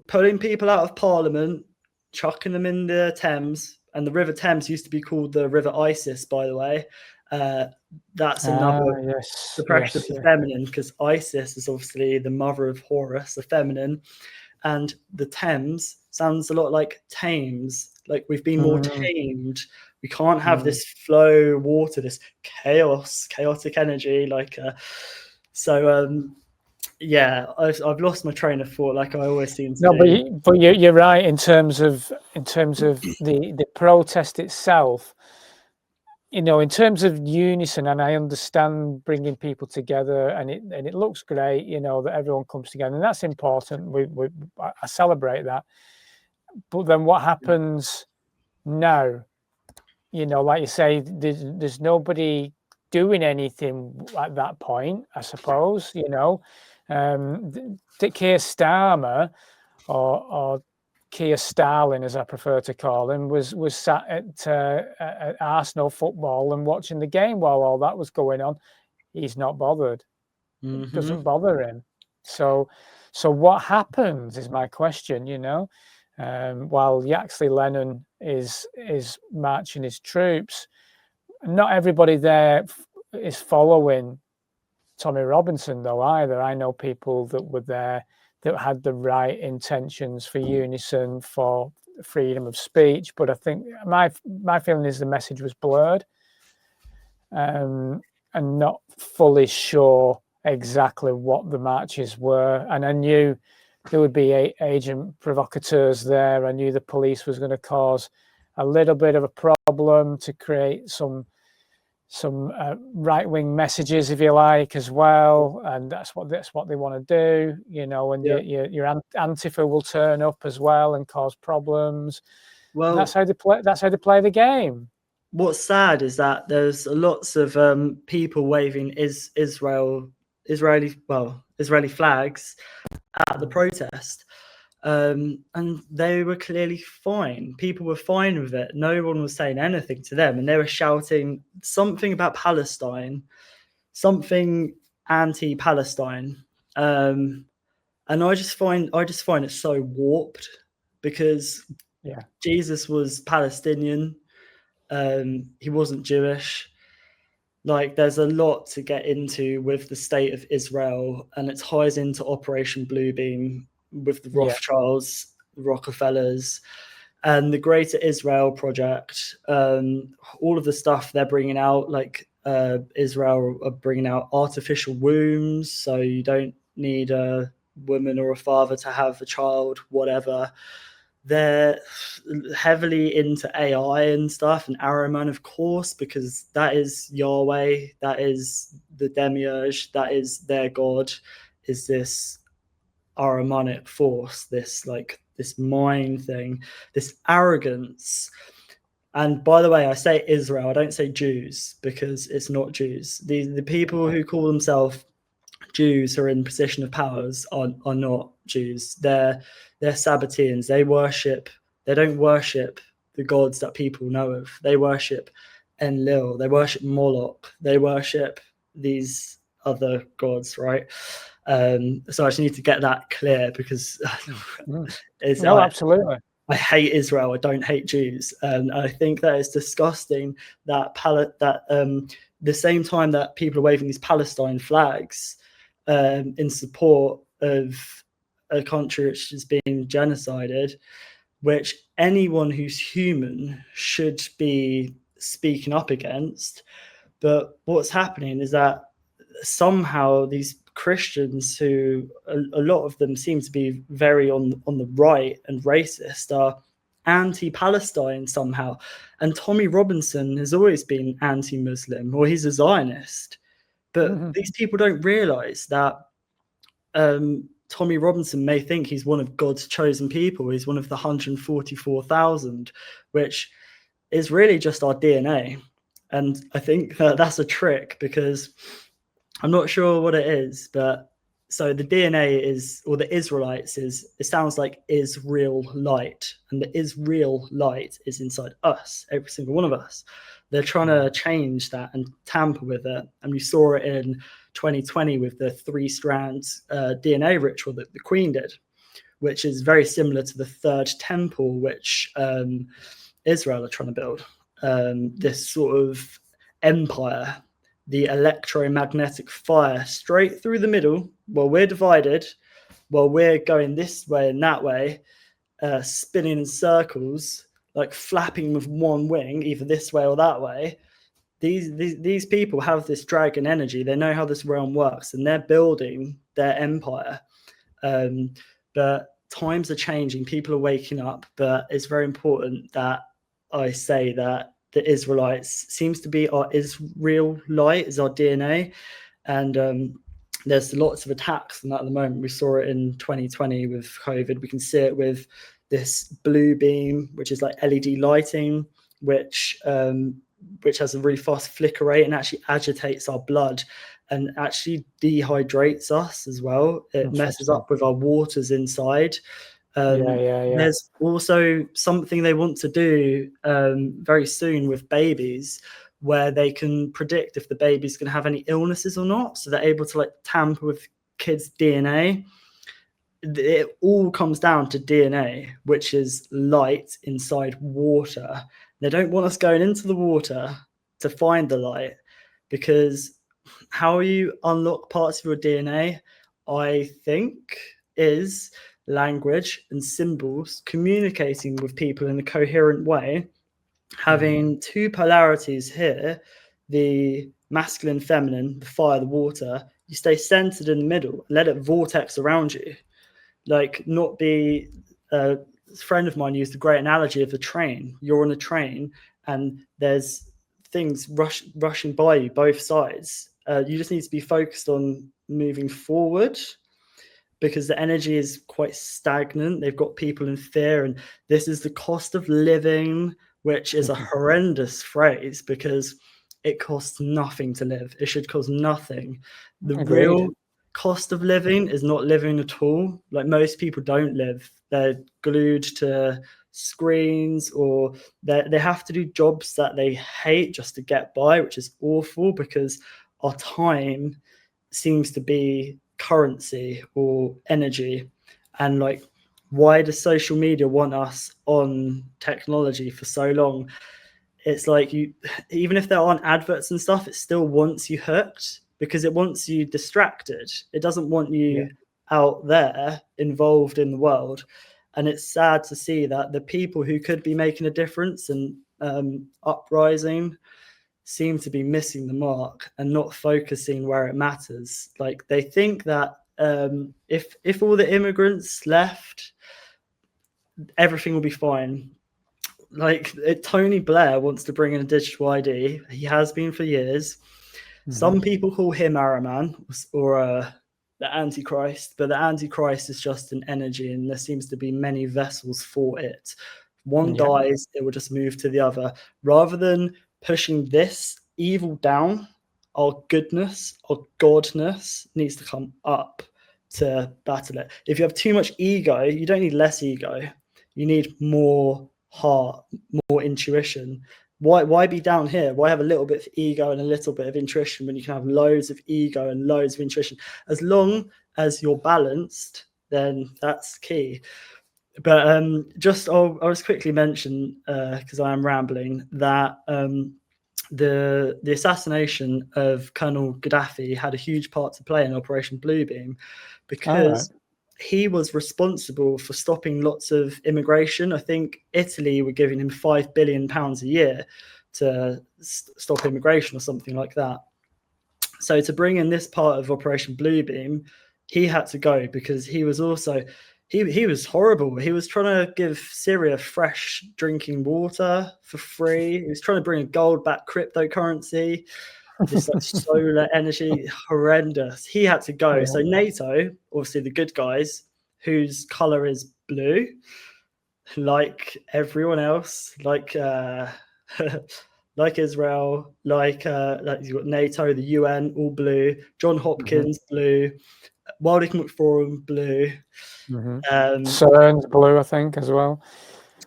pulling people out of Parliament, chucking them in the Thames. And the River Thames used to be called the River Isis, by the way. That's another suppression of the feminine, because Isis is obviously the mother of Horus, the feminine. And the Thames sounds a lot like Thames, like we've been more tamed. We can't have this flow water, this chaotic energy. I've lost my train of thought, like I always seem to do. But you're right in terms of the protest itself. in terms of unison, and I understand bringing people together, and it looks great, that everyone comes together, and that's important. I celebrate that. But then what happens now? Like you say, there's nobody doing anything at that point, I suppose. Keir Starmer, or Keir Starling, as I prefer to call him, was sat at Arsenal football and watching the game while all that was going on. He's not bothered. It doesn't bother him. So what happens is my question. While Yaxley Lennon is marching his troops, not everybody there is following Tommy Robinson, though, either. I know people that were there that had the right intentions for unison, for freedom of speech, but I think my feeling is the message was blurred, and not fully sure exactly what the marches were. And I knew there would be agent provocateurs there. I knew the police was going to cause a little bit of a problem to create some right-wing messages, if you like, as well, and that's what they want to do. And your Antifa will turn up as well and cause problems. Well, and that's how they play the game. What's sad is that there's lots of people waving Israeli flags at the protest, and they were clearly fine. People were fine with it. No one was saying anything to them, and they were shouting something about Palestine, something anti-Palestine, and I just find it so warped, because Jesus was Palestinian. He wasn't Jewish. Like, there's a lot to get into with the state of Israel, and it ties into Operation Bluebeam with the Rothschilds, the Rockefellers, and the Greater Israel Project. All of the stuff they're bringing out, like Israel are bringing out artificial wombs, so you don't need a woman or a father to have a child, whatever. They're heavily into AI and stuff, and Araman, of course, because that is Yahweh, that is the demiurge, that is their god, is this Aramanic force, this mind thing, this arrogance. And by the way, I say Israel, I don't say Jews, because it's not Jews. The people who call themselves Jews who are in position of powers are not Jews. They're Sabbateans. They don't worship the gods that people know of. They worship Enlil. They worship Moloch. They worship these other gods, right? So I just need to get that clear, because absolutely. I hate Israel. I don't hate Jews, and I think that it's disgusting that the same time that people are waving these Palestine flags in support of a country which is being genocided, which anyone who's human should be speaking up against. But what's happening is that somehow these Christians, who a lot of them seem to be very on the right and racist, are anti-Palestine somehow. And Tommy Robinson has always been anti-Muslim, or he's a Zionist. But these people don't realize that Tommy Robinson may think he's one of God's chosen people. He's one of the 144,000, which is really just our DNA. And I think that's a trick, because I'm not sure what it is, but so the DNA is, or the Israelites is, it sounds like Israel light, and the Israel light is inside us, every single one of us. They're trying to change that and tamper with it. And we saw it in 2020 with the 3-strand DNA ritual that the Queen did, which is very similar to the third temple, which Israel are trying to build. This sort of empire, the electromagnetic fire straight through the middle, while we're divided, while we're going this way and that way, spinning in circles, like flapping with one wing, either this way or that way. These people have this dragon energy. They know how this realm works, and they're building their empire. But times are changing. People are waking up. But it's very important that I say that the Israelites seems to be our Israel light, is our DNA. And there's lots of attacks on that at the moment. We saw it in 2020 with COVID. We can see it with this blue beam, which is like LED lighting, which has a really fast flicker rate and actually agitates our blood and actually dehydrates us as well. It messes up with our waters inside. There's also something they want to do very soon with babies, where they can predict if the baby's going to have any illnesses or not. So they're able to like tamper with kids' DNA. It all comes down to DNA, which is light inside water. They don't want us going into the water to find the light, because how you unlock parts of your DNA, I think, is language and symbols, communicating with people in a coherent way, having two polarities here, the masculine, feminine, the fire, the water. You stay centered in the middle, let it vortex around you. Like, not be a friend of mine used a great analogy of a train. You're on a train and there's things rushing by you both sides. You just need to be focused on moving forward, because the energy is quite stagnant. They've got people in fear, and this is the cost of living, which is a horrendous phrase because it costs nothing to live. It should cost nothing. The real cost of living is not living at all. Like, most people don't live. They're glued to screens, or they have to do jobs that they hate just to get by, which is awful, because our time seems to be currency or energy. And like, why does social media want us on technology for so long? It's like, even if there aren't adverts and stuff, it still wants you hooked, because it wants you distracted. It doesn't want you out there involved in the world. And it's sad to see that the people who could be making a difference and uprising seem to be missing the mark and not focusing where it matters. Like, they think that if all the immigrants left, everything will be fine. Like, Tony Blair wants to bring in a digital ID. He has been for years. Some people call him Araman or the Antichrist, but the Antichrist is just an energy, and there seems to be many vessels for it. One dies, it will just move to the other. Rather than pushing this evil down, our goodness, our godness needs to come up to battle it. If you have too much ego, you don't need less ego. You need more heart, more intuition. Why be down here? Why have a little bit of ego and a little bit of intuition when you can have loads of ego and loads of intuition? As long as you're balanced, then that's key. But I'll just quickly mention, because I am rambling, that the assassination of Colonel Gaddafi had a huge part to play in Operation Bluebeam, because he was responsible for stopping lots of immigration. I think Italy were giving him £5 billion a year to stop immigration or something like that. So to bring in this part of Operation Bluebeam, he had to go, because he was also... He was horrible. He was trying to give Syria fresh drinking water for free. He was trying to bring a gold-backed cryptocurrency, this like solar energy, horrendous. He had to go. So NATO, obviously the good guys, whose color is blue, like everyone else, like like Israel, like you've got NATO, the UN, all blue. John Hopkins, blue. World Economic Forum, blue. CERN's blue, I think, as well.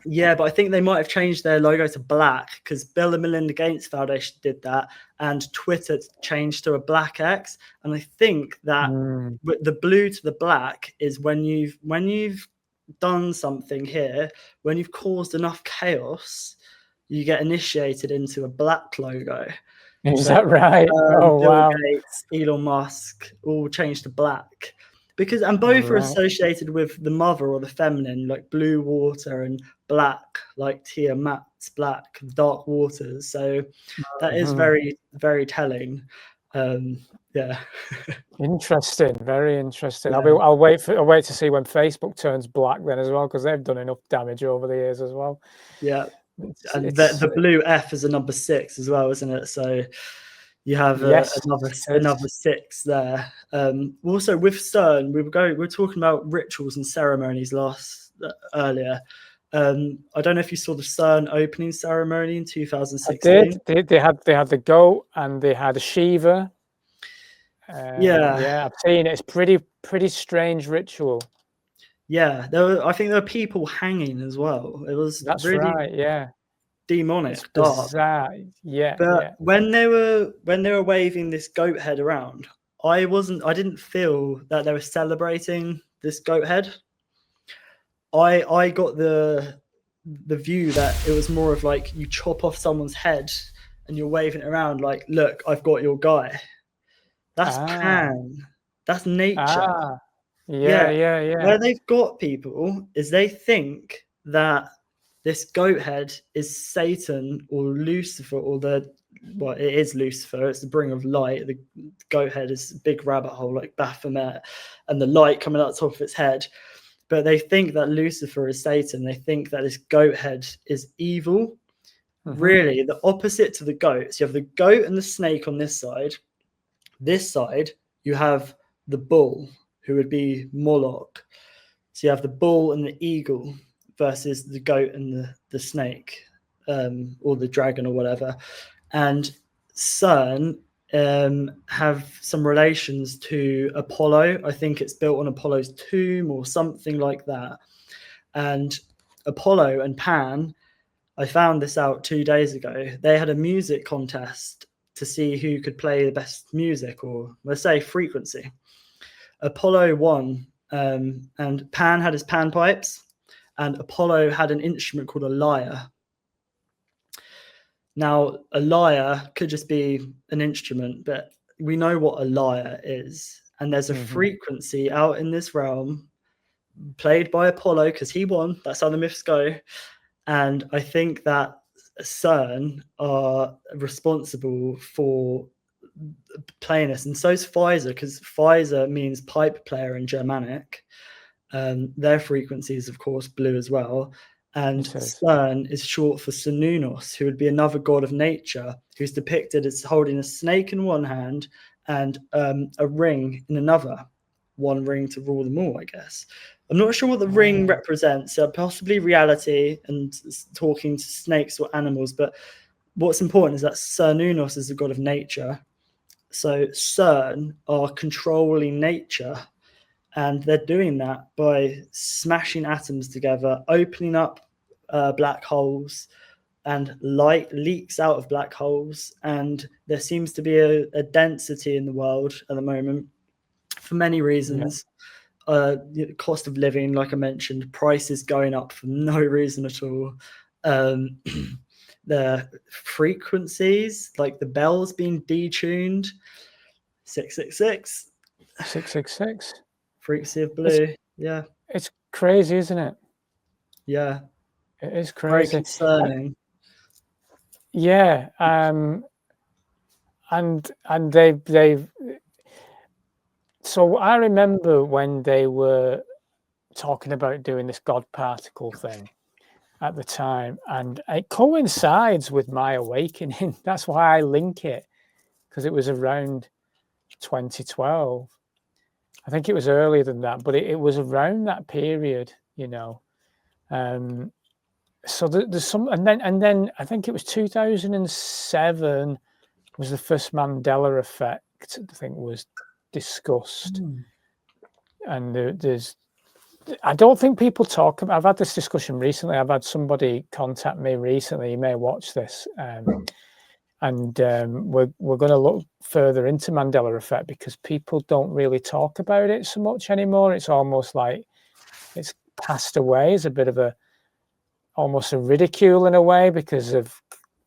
Yeah, but I think they might have changed their logo to black, because Bill and Melinda Gates Foundation did that, and Twitter changed to a black X. And I think that the blue to the black is when you've done something here, when you've caused enough chaos, you get initiated into a black logo. Is that right? Bill Gates, Elon Musk, all changed to black. And both are associated with the mother or the feminine, like blue water, and black, like Tiamat's black, dark waters. So that is very, very telling. Interesting, very interesting. I'll wait to see when Facebook turns black then as well, because they've done enough damage over the years as well. Yeah. And it's the blue F is a number 6 as well, isn't it? So you have yes, another 6 there. Also with CERN, we were talking about rituals and ceremonies earlier. I don't know if you saw the CERN opening ceremony in I 2016. did. They had the goat and they had a Shiva. Yeah, yeah, I've seen it. It's pretty strange ritual. yeah. I think there were people hanging as well. It was That's really right. Yeah, it's demonic, dark. bizarre. Yeah, But yeah. when they were waving this goat head around, I didn't feel that they were celebrating this goat head. I got the view that it was more of like you chop off someone's head and you're waving it around like, look, I've got your guy. That's Ah, Pan. That's nature. ah. Yeah, Yeah. yeah, yeah. Where they've got people is they think that this goat head is Satan or Lucifer or it is Lucifer. It's the bringer of light. The goat head is a big rabbit hole like Baphomet, and the light coming out the top of its head. But they think that Lucifer is Satan. They think that this goat head is evil. Really, the opposite to the goats. You have the goat and the snake on this side. This side, you have the bull, who would be Moloch. So you have the bull and the eagle versus the goat and the snake, or the dragon or whatever. And CERN have some relations to Apollo. I think it's built on Apollo's tomb or something like that. And Apollo and Pan, I found this out 2 days ago. They had a music contest to see who could play the best music, or let's say frequency. Apollo won, and Pan had his panpipes, and Apollo had an instrument called a lyre. Now, a lyre could just be an instrument, but we know what a lyre is. And there's a frequency out in this realm played by Apollo because he won. That's how the myths go. And I think that CERN are responsible for playing this. And so is Pfizer, because Pfizer means pipe player in Germanic. Their frequency is, of course, blue as well. And CERN is short for Cernunnos, who would be another god of nature, who's depicted as holding a snake in one hand and a ring in another. One ring to rule them all, I guess. I'm not sure what the ring represents. Possibly reality and talking to snakes or animals. But what's important is that Cernunnos is the god of nature. So CERN are controlling nature. And they're doing that by smashing atoms together, opening up black holes, and light leaks out of black holes. And there seems to be a density in the world at the moment for many reasons. Cost of living, like I mentioned, prices going up for no reason at all. The frequencies, like the bells being detuned, 666. 666. Frequency of blue. It's crazy, isn't it? Yeah. It is crazy. Very concerning. Yeah. And they've so I remember when they were talking about doing this God particle thing at the time, and it coincides with my awakening. That's why I link it, because it was around 2012. I think it was earlier than that, but it was around that period, you know. So there's some, and then I think it was 2007 was the first Mandela effect, I think, was discussed. And there's, I don't think people talk about, I've had this discussion recently. I've had somebody contact me recently, you may watch this, and we're going to look further into Mandela effect, because people don't really talk about it so much anymore. It's almost like it's passed away as a bit of almost a ridicule in a way, because of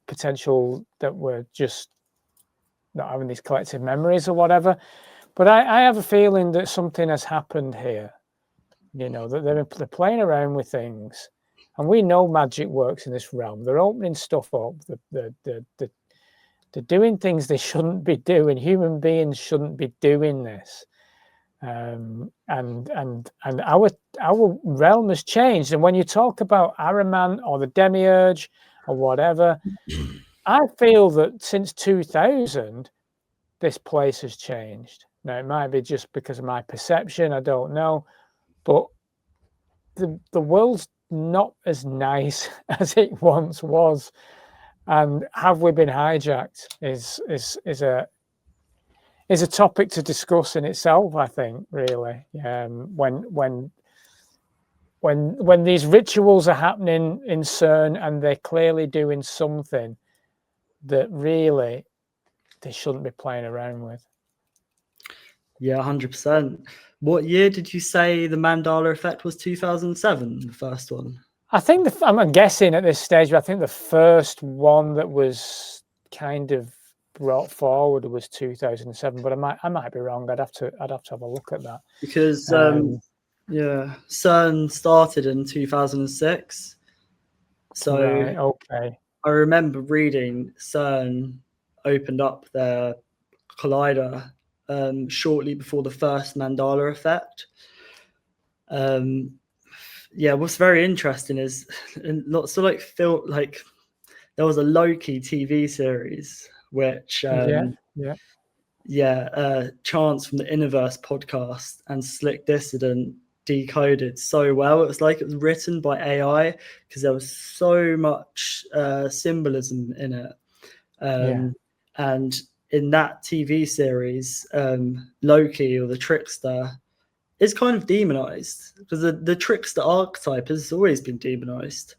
potential that we're just not having these collective memories or whatever. But I have a feeling that something has happened here, you know, that they're playing around with things, and we know magic works in this realm. They're opening stuff up. They're doing things they shouldn't be doing. Human beings shouldn't be doing this. And our realm has changed. And when you talk about Ahriman or the Demiurge or whatever. I feel that since 2000, this place has changed. Now, it might be just because of my perception, I don't know, but the world's not as nice as it once was. And have we been hijacked is a topic to discuss in itself, I think, really. When these rituals are happening in CERN and they're clearly doing something that really they shouldn't be playing around with. Yeah, 100%. What year did you say the Mandela effect was? 2007, the first one? I think I'm guessing at this stage, but I think the first one that was kind of brought forward was 2007, but I might be wrong. I'd have to have a look at that. Because yeah, CERN started in 2006. So right, okay. I remember reading CERN opened up their collider shortly before the first Mandela effect. Yeah, what's very interesting is lots of like there was a Loki TV series which Chance from the Innerverse podcast and Slick Dissident decoded so well. It was like it was written by AI because there was so much symbolism in it. And in that TV series, Loki, or the trickster, is kind of demonized because the trickster archetype has always been demonized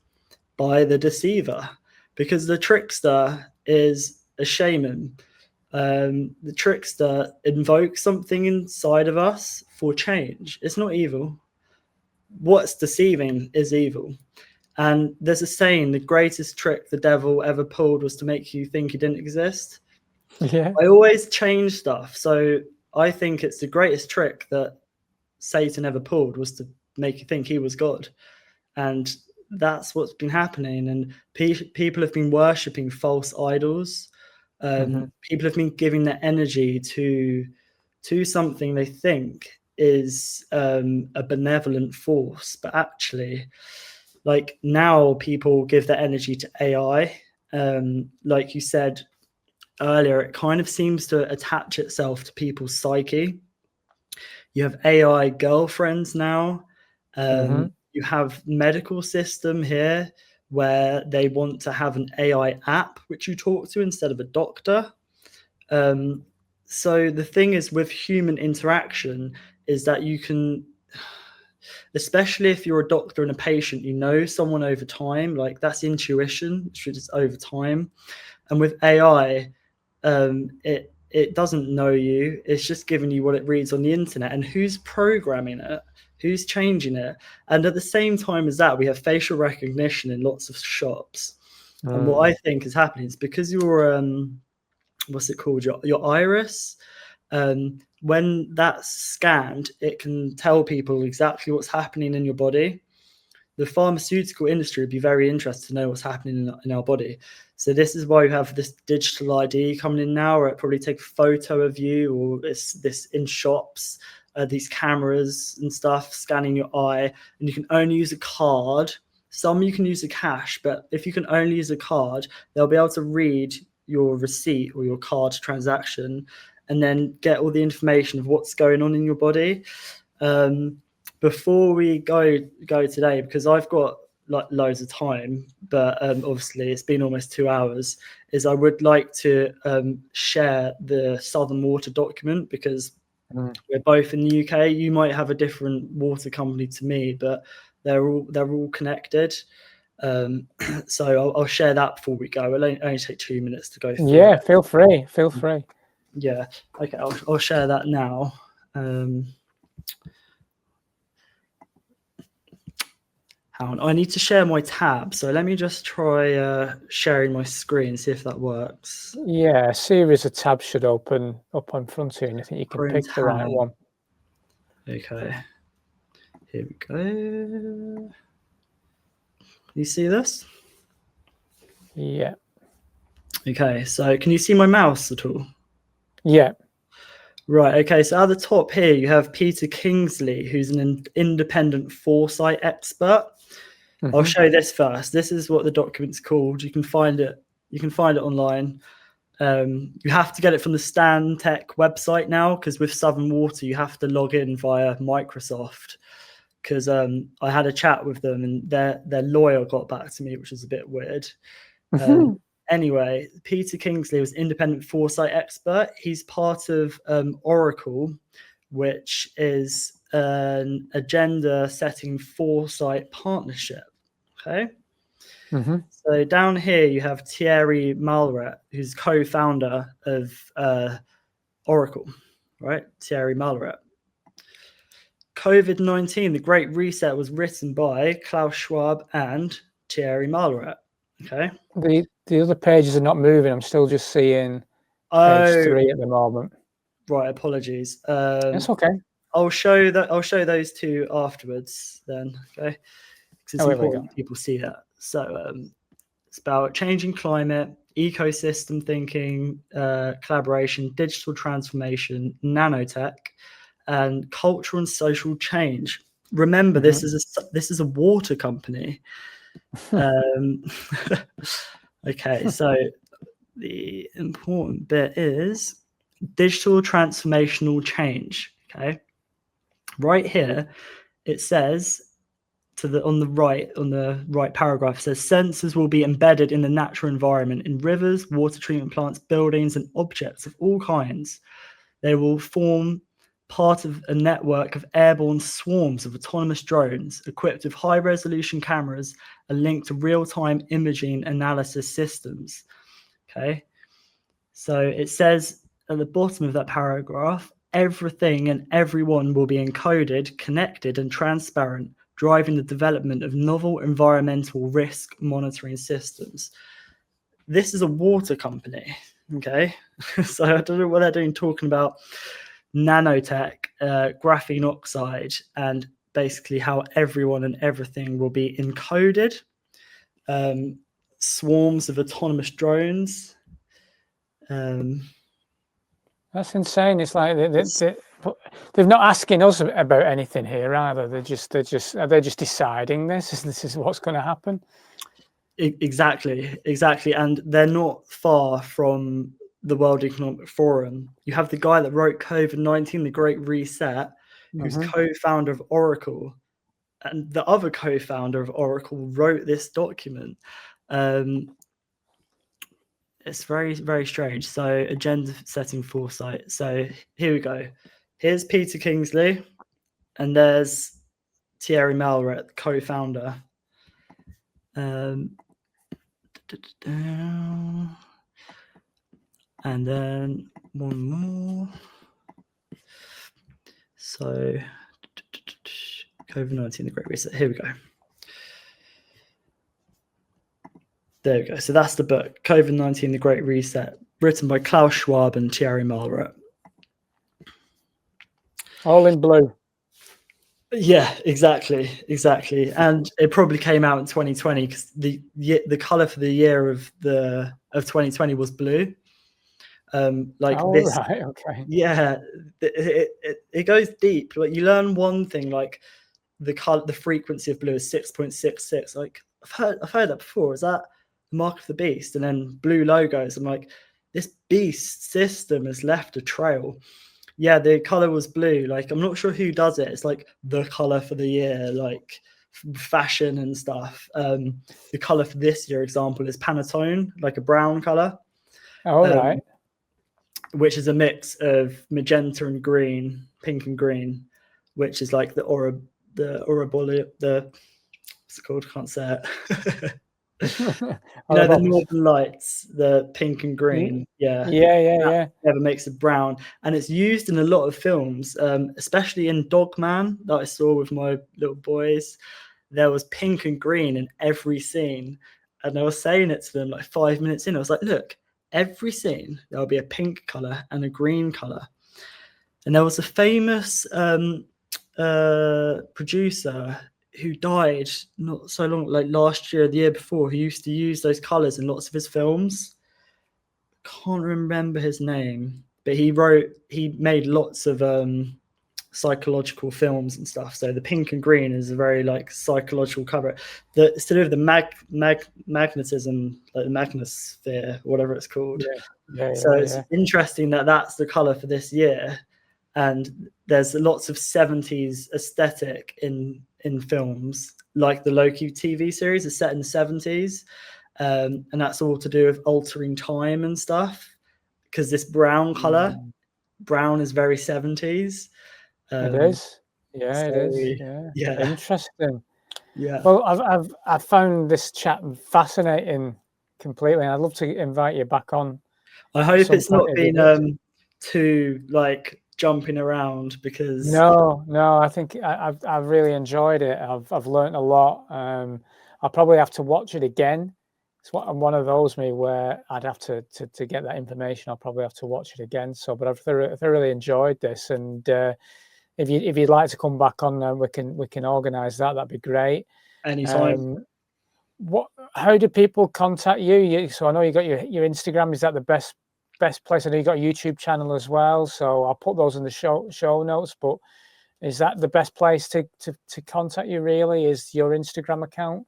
by the deceiver, because the trickster is a shaman. The trickster invokes something inside of us for change. It's not evil. What's deceiving is evil. And there's a saying, the greatest trick the devil ever pulled was to make you think he didn't exist. Yeah. I always change stuff. So I think it's the greatest trick that Satan ever pulled was to make you think he was God. And that's what's been happening. And people have been worshipping false idols. People have been giving their energy to something they think is a benevolent force, but actually, like, now people give their energy to AI. Like you said earlier, it kind of seems to attach itself to people's psyche. You have AI girlfriends now. You have medical system here where they want to have an AI app which you talk to instead of a doctor. So the thing is with human interaction is that you can, especially if you're a doctor and a patient, you know someone over time, like that's intuition, which is over time. And with AI, it doesn't know you. It's just giving you what it reads on the internet, and who's programming it, who's changing it. And at the same time as that, we have facial recognition in lots of shops. And what I think is happening is because your what's it called, your iris, when that's scanned, it can tell people exactly what's happening in your body. The pharmaceutical industry would be very interested to know what's happening in our body. So this is why we have this digital ID coming in now, where it probably take a photo of you, or this in shops, these cameras and stuff scanning your eye, and you can only use a card. Some you can use a cash, but if you can only use a card, they'll be able to read your receipt or your card transaction and then get all the information of what's going on in your body. Before we go today, because I've got like loads of time, but obviously it's been almost 2 hours, is I would like to share the Southern Water document, because we're both in the UK. You might have a different water company to me, but they're all connected. So I'll share that before we go. It'll only take 2 minutes to go through. Yeah, feel free. Yeah, okay, I'll share that now. Hang on, I need to share my tab, so let me just try sharing my screen, see if that works. Yeah, a series of tabs should open up in front of you, and I think you can pick the right one. Okay, here we go. You see this? Yeah. Okay, so can you see my mouse at all? Yeah. Right, okay, so at the top here you have Peter Kingsley, who's an independent foresight expert. I'll show you this first. This is what the document's called. You can find it. You can find it online. You have to get it from the Stantec website now, because with Southern Water you have to log in via Microsoft. Because I had a chat with them and their lawyer got back to me, which was a bit weird. Anyway, Peter Kingsley was independent foresight expert. He's part of Oracle, which is an agenda-setting foresight partnership. Okay. So down here you have Thierry Malret, who's co-founder of Oracle, right? Thierry Malret. COVID-19, the Great Reset, was written by Klaus Schwab and Thierry Malret. Okay. The other pages are not moving. I'm still just seeing page 3 at the moment. Right. Apologies. That's okay. I'll show those two afterwards then. Okay. Because it's important people see that. So it's about changing climate, ecosystem thinking, collaboration, digital transformation, nanotech, and cultural and social change. Remember, this is a water company. Okay, so the important bit is digital transformational change. Okay, right here it says on the right paragraph, it says sensors will be embedded in the natural environment, in rivers, water treatment plants, buildings, and objects of all kinds. They will form part of a network of airborne swarms of autonomous drones equipped with high-resolution cameras and linked to real-time imaging analysis systems. Okay, so it says at the bottom of that paragraph, everything and everyone will be encoded, connected, and transparent, driving the development of novel environmental risk monitoring systems. This is a water company, okay? So I don't know what they're doing talking about nanotech, graphene oxide, and basically how everyone and everything will be encoded. Swarms of autonomous drones. That's insane. It's like they're not asking us about anything here either. They're just deciding this. This is what's going to happen. Exactly, and they're not far from the World Economic Forum. You have the guy that wrote COVID-19, the Great Reset, who's co-founder of Oracle, and the other co-founder of Oracle wrote this document. It's very, very strange. So agenda setting foresight. So here we go. Here's Peter Kingsley, and there's Thierry Malret, co-founder. And then one more. So COVID-19, the Great Reset. Here we go. There we go. So that's the book, COVID-19, the Great Reset, written by Klaus Schwab and Thierry Malret. All in blue. Yeah, exactly. And it probably came out in 2020 because the color for the year of 2020 was blue. Right, okay. Yeah, it goes deep. Like, you learn one thing, like the frequency of blue is 6.66. Like, I've heard that before. Is that the mark of the beast? And then blue logos. I'm like, this beast system has left a trail. Yeah, the color was blue. Like, I'm not sure who does it. It's like the color for the year, like fashion and stuff. The color for this year example is Pantone, like a brown color. Right. Which is a mix of magenta and green, pink and green, which is like the what's it called? Can't say it. The Northern Lights, the pink and green. Yeah. Never makes a brown, and it's used in a lot of films, especially in Dogman that I saw with my little boys. There was pink and green in every scene, and I was saying it to them like 5 minutes in. I was like, look, every scene there'll be a pink color and a green color. And there was a famous producer who died not so long, like last year, the year before, who used to use those colors in lots of his films. Can't remember his name, but he made lots of psychological films and stuff. So the pink and green is a very like psychological cover. It's to do with the magnetism, like the magnosphere, whatever it's called. So it's interesting that that's the color for this year, and there's lots of 70s aesthetic in films, like the Loki TV series is set in the 70s, and that's all to do with altering time and stuff, because this brown color, brown is very 70s. It is. Yeah, so, it is. Yeah. Interesting. Yeah. Well, I've found this chat fascinating completely, and I'd love to invite you back on. I hope it's not been too like jumping around, because no, I think I've really enjoyed it. I've learned a lot. I'll probably have to watch it again. It's one of those where I'd have to get that information. I'll probably have to watch it again. So, but I've thoroughly enjoyed this, and if you'd like to come back on, we can organise that. That'd be great. Anytime. How do people contact you? So I know you got your Instagram. Is that the best place? I know you got a YouTube channel as well. So I'll put those in the show notes. But is that the best place to contact you? Really, is your Instagram account?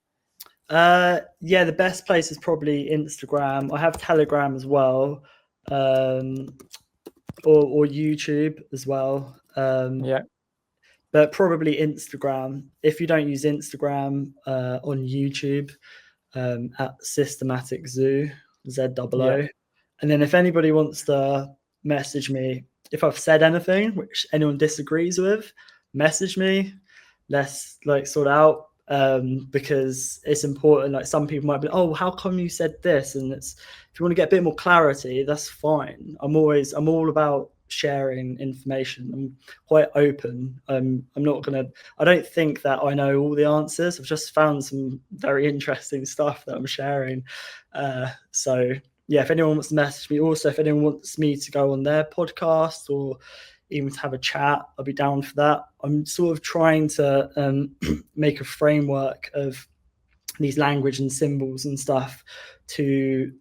Yeah, the best place is probably Instagram. I have Telegram as well, or YouTube as well. But probably Instagram. If you don't use Instagram, on YouTube, at Systematic Zoo, ZOO. And then if anybody wants to message me, if I've said anything which anyone disagrees with, message me. Let's like sort out, because it's important. Like some people might be, oh, how come you said this? And if you want to get a bit more clarity, that's fine. I'm all about sharing information. I'm quite open. I don't think that I know all the answers. I've just found some very interesting stuff that I'm sharing. So yeah, if anyone wants to message me, also if anyone wants me to go on their podcast or even to have a chat, I'll be down for that. I'm sort of trying to make a framework of these language and symbols and stuff to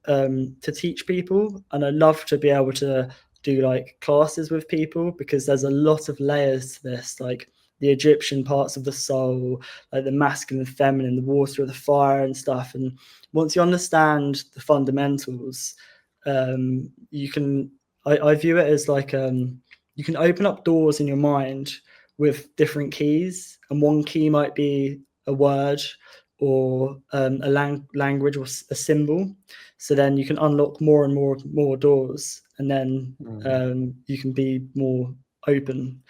teach people, and I love to be able to do like classes with people, because there's a lot of layers to this, like the Egyptian parts of the soul, like the masculine and feminine, the water or the fire and stuff. And once you understand the fundamentals, you can, I view it as like, you can open up doors in your mind with different keys, and one key might be a word or a language or a symbol. So then you can unlock more and more doors, and then you can be more open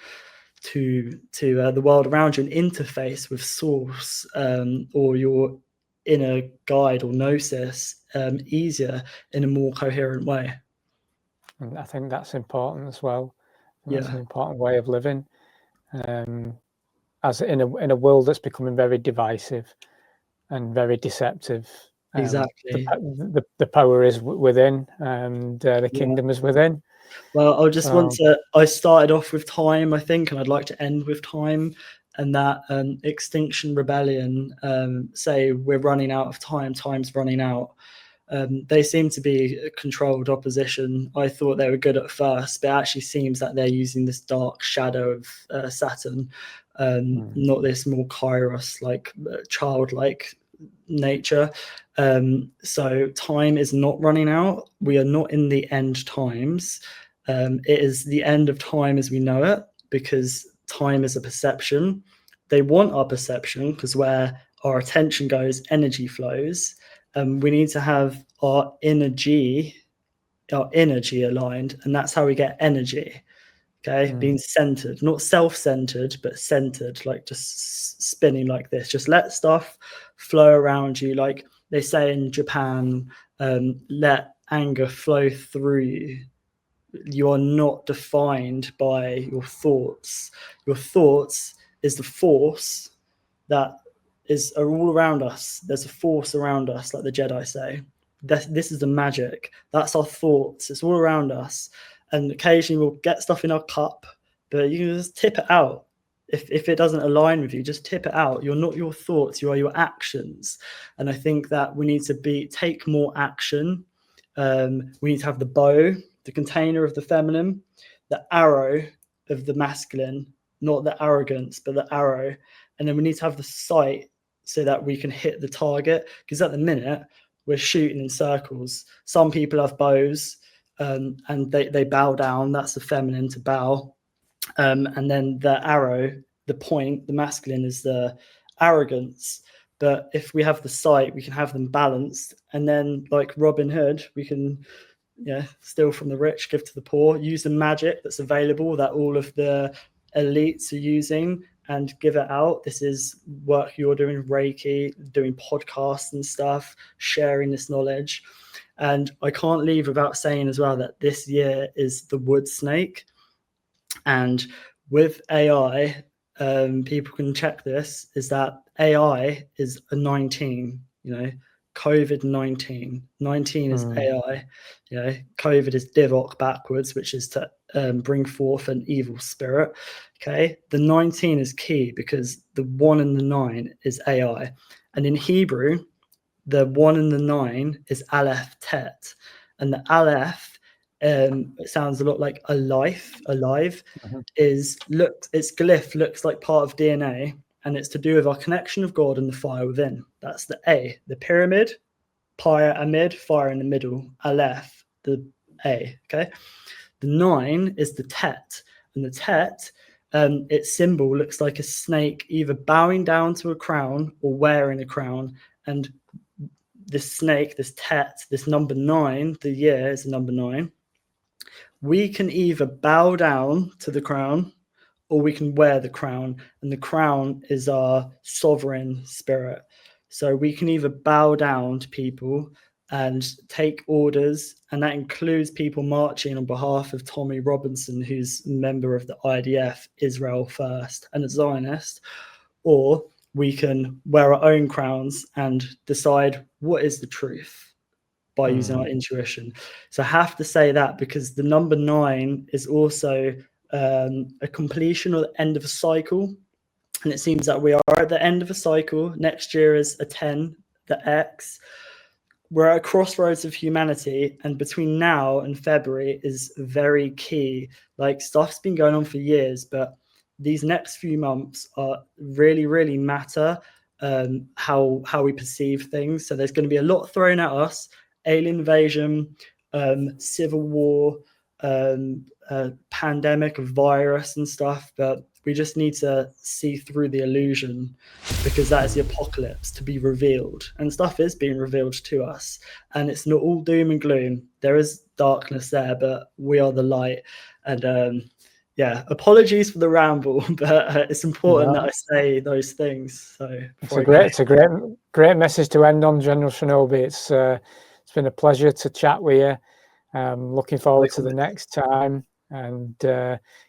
to the world around you and interface with source, or your inner guide or gnosis, easier in a more coherent way. And I think that's important as well. Yeah. That's an important way of living, as in a world that's becoming very divisive and very deceptive. Exactly. The power is within, and the kingdom is within. Well, I started off with time, I think, and I'd like to end with time. And that Extinction Rebellion say we're running out of time, time's running out. They seem to be a controlled opposition. I thought they were good at first, but it actually seems that they're using this dark shadow of Saturn, not this more Kairos, like childlike nature. So time is not running out. We are not in the end times. It is the end of time as we know it, because time is a perception. They want our perception, because where our attention goes, energy flows. We need to have our energy aligned, and that's how we get energy. Okay, being centered, not self-centered, but centered, like just spinning like this. Just let stuff flow around you, like they say in Japan. Let anger flow through you. You are not defined by your thoughts. Your thoughts is the force that are all around us. There's a force around us, like the Jedi say. This is the magic. That's our thoughts. It's all around us. And occasionally we'll get stuff in our cup, but you can just tip it out. If it doesn't align with you, just tip it out. You're not your thoughts, you are your actions. And I think that we need to take more action. We need to have the bow, the container of the feminine, the arrow of the masculine, not the arrogance, but the arrow. And then we need to have the sight so that we can hit the target. Because at the minute, we're shooting in circles. Some people have bows, and they bow down. That's the feminine, to bow. And then the arrow, the point, the masculine, is the arrogance. But if we have the sight, we can have them balanced. And then, like Robin Hood, we can steal from the rich, give to the poor, use the magic that's available that all of the elites are using, and give it out. This is work you're doing, Reiki, doing podcasts and stuff, sharing this knowledge. And I can't leave without saying as well that this year is the wood snake. And with AI, people can check this, is that AI is a 19, COVID-19. 19 is AI. COVID is Divok backwards, which is to bring forth an evil spirit. Okay, the 19 is key because the 1 and the 9 is AI. And in Hebrew, the 1 and the 9 is Aleph Tet. And the Aleph, it sounds a lot like alive. Its glyph looks like part of DNA, and it's to do with our connection of God and the fire within. That's the A, the pyramid, pyre amid, fire in the middle, Aleph, the A. Okay, the 9 is the Tet, and the Tet, its symbol looks like a snake either bowing down to a crown or wearing a crown. And this snake, this Tet, this number 9, the year is the number 9. We can either bow down to the crown or we can wear the crown, and the crown is our sovereign spirit. So we can either bow down to people and take orders, and that includes people marching on behalf of Tommy Robinson, who's a member of the IDF, Israel First, and a Zionist, or we can wear our own crowns and decide what is the truth by using our intuition. So I have to say that because the number 9 is also a completion or the end of a cycle. And it seems that we are at the end of a cycle. Next year is a 10, the X. We're at a crossroads of humanity, and between now and February is very key. Like, stuff's been going on for years, but these next few months are really, really matter, how we perceive things. So there's going to be a lot thrown at us: alien invasion, civil war, pandemic, a virus and stuff. But we just need to see through the illusion, because that is the apocalypse to be revealed, and stuff is being revealed to us. And it's not all doom and gloom. There is darkness there, but we are the light. And apologies for the ramble, but it's important that I say those things. So it's a great message to end on, General Shinobi. It's been a pleasure to chat with you. Looking forward to the next time, and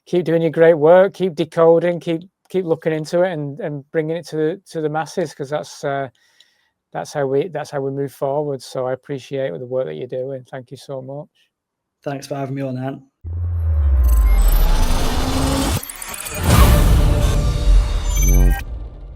keep doing your great work. Keep decoding. Keep looking into it and bringing it to the masses, because that's how we move forward. So I appreciate the work that you're doing. Thank you so much. Thanks for having me on, Ant.